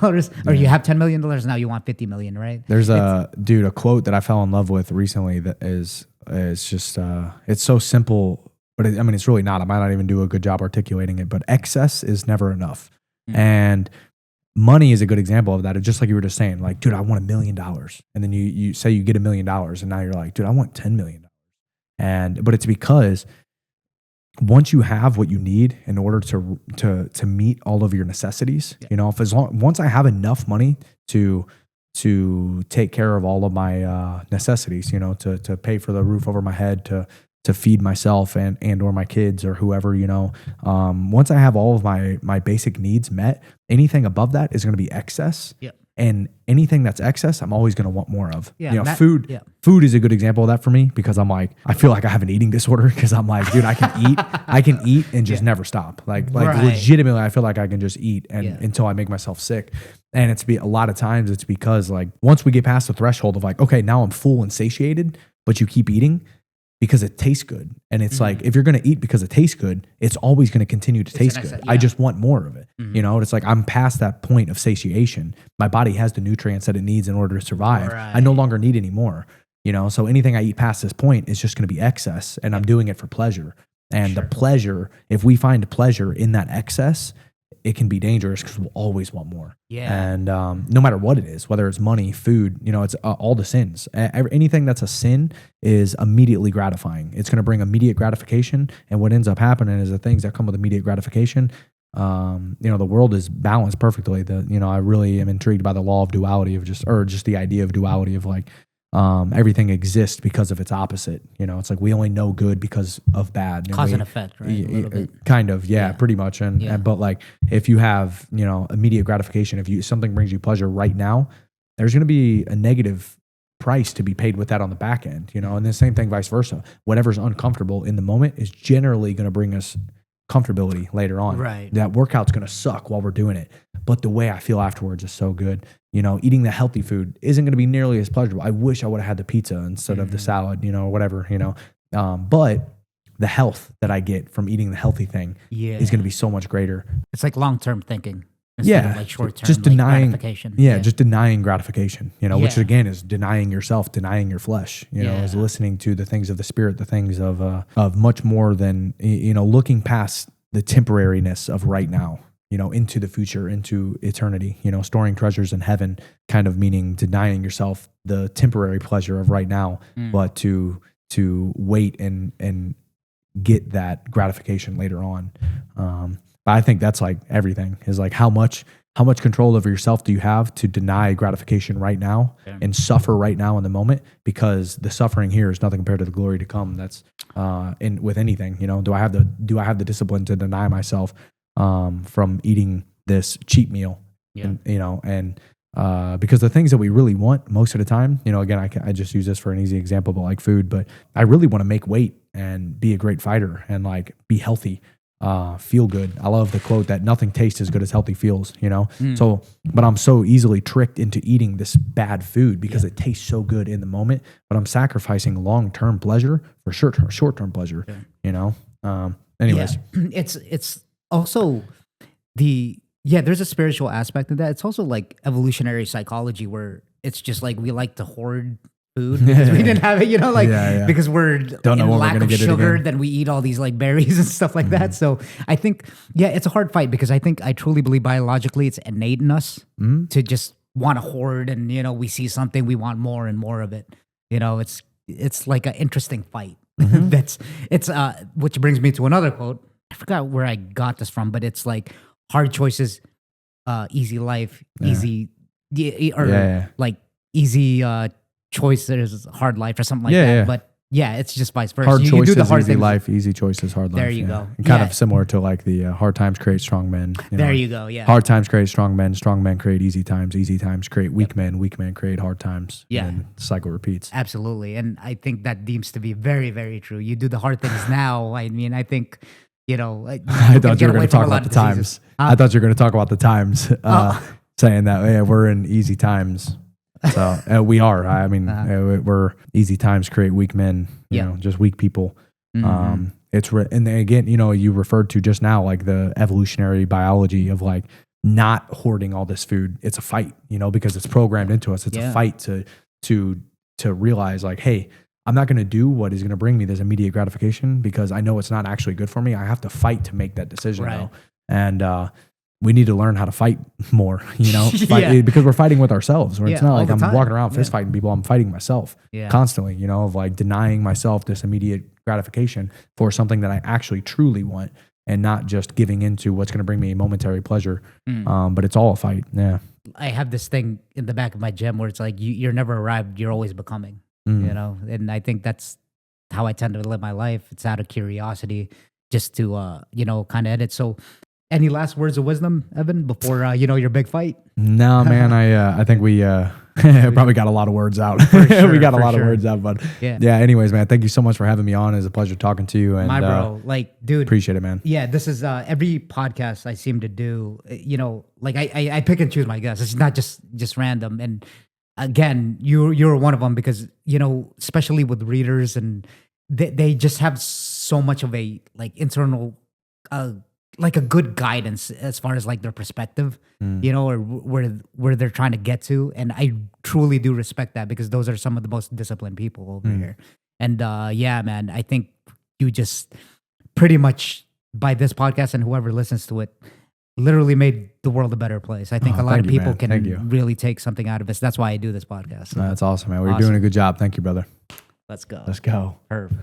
or you have $10 million. Now you want 50 million, right? There's a quote that I fell in love with recently that is just it's so simple, but it's really not. I might not even do a good job articulating it, but excess is never enough. And money is a good example of that. It's just like you were just saying, like, dude, I want $1 million. And then you say you get $1 million and now you're like, dude, I want $10 million. But it's because once you have what you need in order to meet all of your necessities, once I have enough money to take care of all of my necessities, to pay for the roof over my head, to feed myself and or my kids or whoever, once I have all of my basic needs met, anything above that is going to be excess. Yep. And anything that's excess, I'm always going to want more of. Yeah, you know, Matt- food. yeah. Food is a good example of that for me because I'm like, I feel like I have an eating disorder because I'm like, dude, I can eat and just never stop. Like Right. legitimately, I feel like I can just eat Yeah. until I make myself sick. And a lot of times it's because like once we get past the threshold of like, okay, now I'm full and satiated, but you keep eating because it tastes good. And it's like, if you're going to eat because it tastes good, it's always going to continue to taste good. I just want more of it. You know, it's like I'm past that point of satiation. My body has the nutrients that it needs in order to survive. Right. I no longer need any more, you know? So anything I eat past this point is just going to be excess and I'm doing it for pleasure. And the pleasure, if we find pleasure in that excess, it can be dangerous because we'll always want more. Yeah. And no matter what it is, whether it's money, food, you know, it's all the sins. Anything that's a sin is immediately gratifying. It's going to bring immediate gratification. And what ends up happening is the things that come with immediate gratification, you know, the world is balanced perfectly. I really am intrigued by the law of duality of just the idea of duality of like, everything exists because of its opposite. You know, it's like we only know good because of bad. Cause and effect, right? A little bit. Kind of, yeah, pretty much. And but like if you have, you know, immediate gratification, if something brings you pleasure right now, there's going to be a negative price to be paid with that on the back end, you know, and the same thing vice versa. Whatever's uncomfortable in the moment is generally going to bring us comfortability later on. Right. That workout's going to suck while we're doing it, but the way I feel afterwards is so good. You know, eating the healthy food isn't going to be nearly as pleasurable. I wish I would have had the pizza instead of the salad, you know, or whatever, you know. But the health that I get from eating the healthy thing is going to be so much greater. It's like long-term thinking. Instead of like short-term, just like denying gratification. just denying gratification, you know, which again is denying yourself, denying your flesh, you know, is listening to the things of the spirit, the things of much more than, you know, looking past the temporariness of right now, you know, into the future, into eternity, you know, storing treasures in heaven, kind of meaning denying yourself the temporary pleasure of right now, but to wait and get that gratification later on. But I think that's like everything is like how much control over yourself do you have to deny gratification right now and suffer right now in the moment, because the suffering here is nothing compared to the glory to come. That's with anything, you know. Do I have the discipline to deny myself from eating this cheap meal? And, you know, and because the things that we really want most of the time, you know, again, I just use this for an easy example, but like food, but I really want to make weight and be a great fighter and like be healthy, feel good. I love the quote that nothing tastes as good as healthy feels, you know? So, but I'm so easily tricked into eating this bad food because it tastes so good in the moment, but I'm sacrificing long-term pleasure for short-term pleasure, you know? Anyways. Yeah. It's also there's a spiritual aspect of that. It's also like evolutionary psychology where it's just like we like to hoard food because we didn't have it, you know, like because we're Don't know in when we're lack gonna of get it sugar, again. then we eat all these like berries and stuff like that. So I think, it's a hard fight because I truly believe biologically it's innate in us to just want to hoard, and, you know, we see something, we want more and more of it. You know, it's like an interesting fight. Which brings me to another quote. I forgot where I got this from, but it's like hard choices, easy life, easy, like easy choices, hard life, or something like that. But it's just vice versa. Hard You choices, do the hard easy things. life, easy choices, hard life. There you go. And kind of similar to like the hard times create strong men. There you go. Yeah. Hard times create strong men create easy times create weak men create hard times. Yeah. And the cycle repeats. Absolutely. And I think that deems to be very, very true. You do the hard things now. I mean, I think, you know, I thought you were going to talk about the times. I thought you were going to talk about the times, saying that we're in easy times. So we are. I mean, we're easy times create weak men. You know, just weak people. And then again, you know, you referred to just now like the evolutionary biology of like not hoarding all this food. It's a fight, you know, because it's programmed into us. It's a fight to realize like, hey, I'm not going to do what is going to bring me this immediate gratification because I know it's not actually good for me. I have to fight to make that decision though. And we need to learn how to fight more, you know, because we're fighting with ourselves. Where it's not like I'm walking around fist fighting people. I'm fighting myself constantly, you know, of like denying myself this immediate gratification for something that I actually truly want and not just giving into what's going to bring me a momentary pleasure. But it's all a fight. Yeah. I have this thing in the back of my gym where it's like, you're never arrived, you're always becoming, you know? And I think that's how I tend to live my life. It's out of curiosity just to, you know, kind of edit. So Any last words of wisdom, Evan, before your big fight? No, man. I think we probably got a lot of words out. Sure, we got a for lot sure. of words out, but Yeah. yeah. Anyways, man, thank you so much for having me on. It's a pleasure talking to you. And My bro, like, dude, appreciate it, man. yeah, this is every podcast I seem to do. Like I pick and choose my guests. It's not just random. And again, you're one of them because especially with readers and they just have so much of a like internal, like a good guidance as far as like their perspective, or where they're trying to get to. And I truly do respect that because those are some of the most disciplined people over here. And yeah, man, I think you just pretty much by this podcast and whoever listens to it literally made the world a better place. I think a lot thank of you, people man. Thank you. can really take something out of this. That's why I do this podcast. So That's awesome, man. We're Awesome. doing a good job. Thank you, brother. let's go. Let's go. Perfect.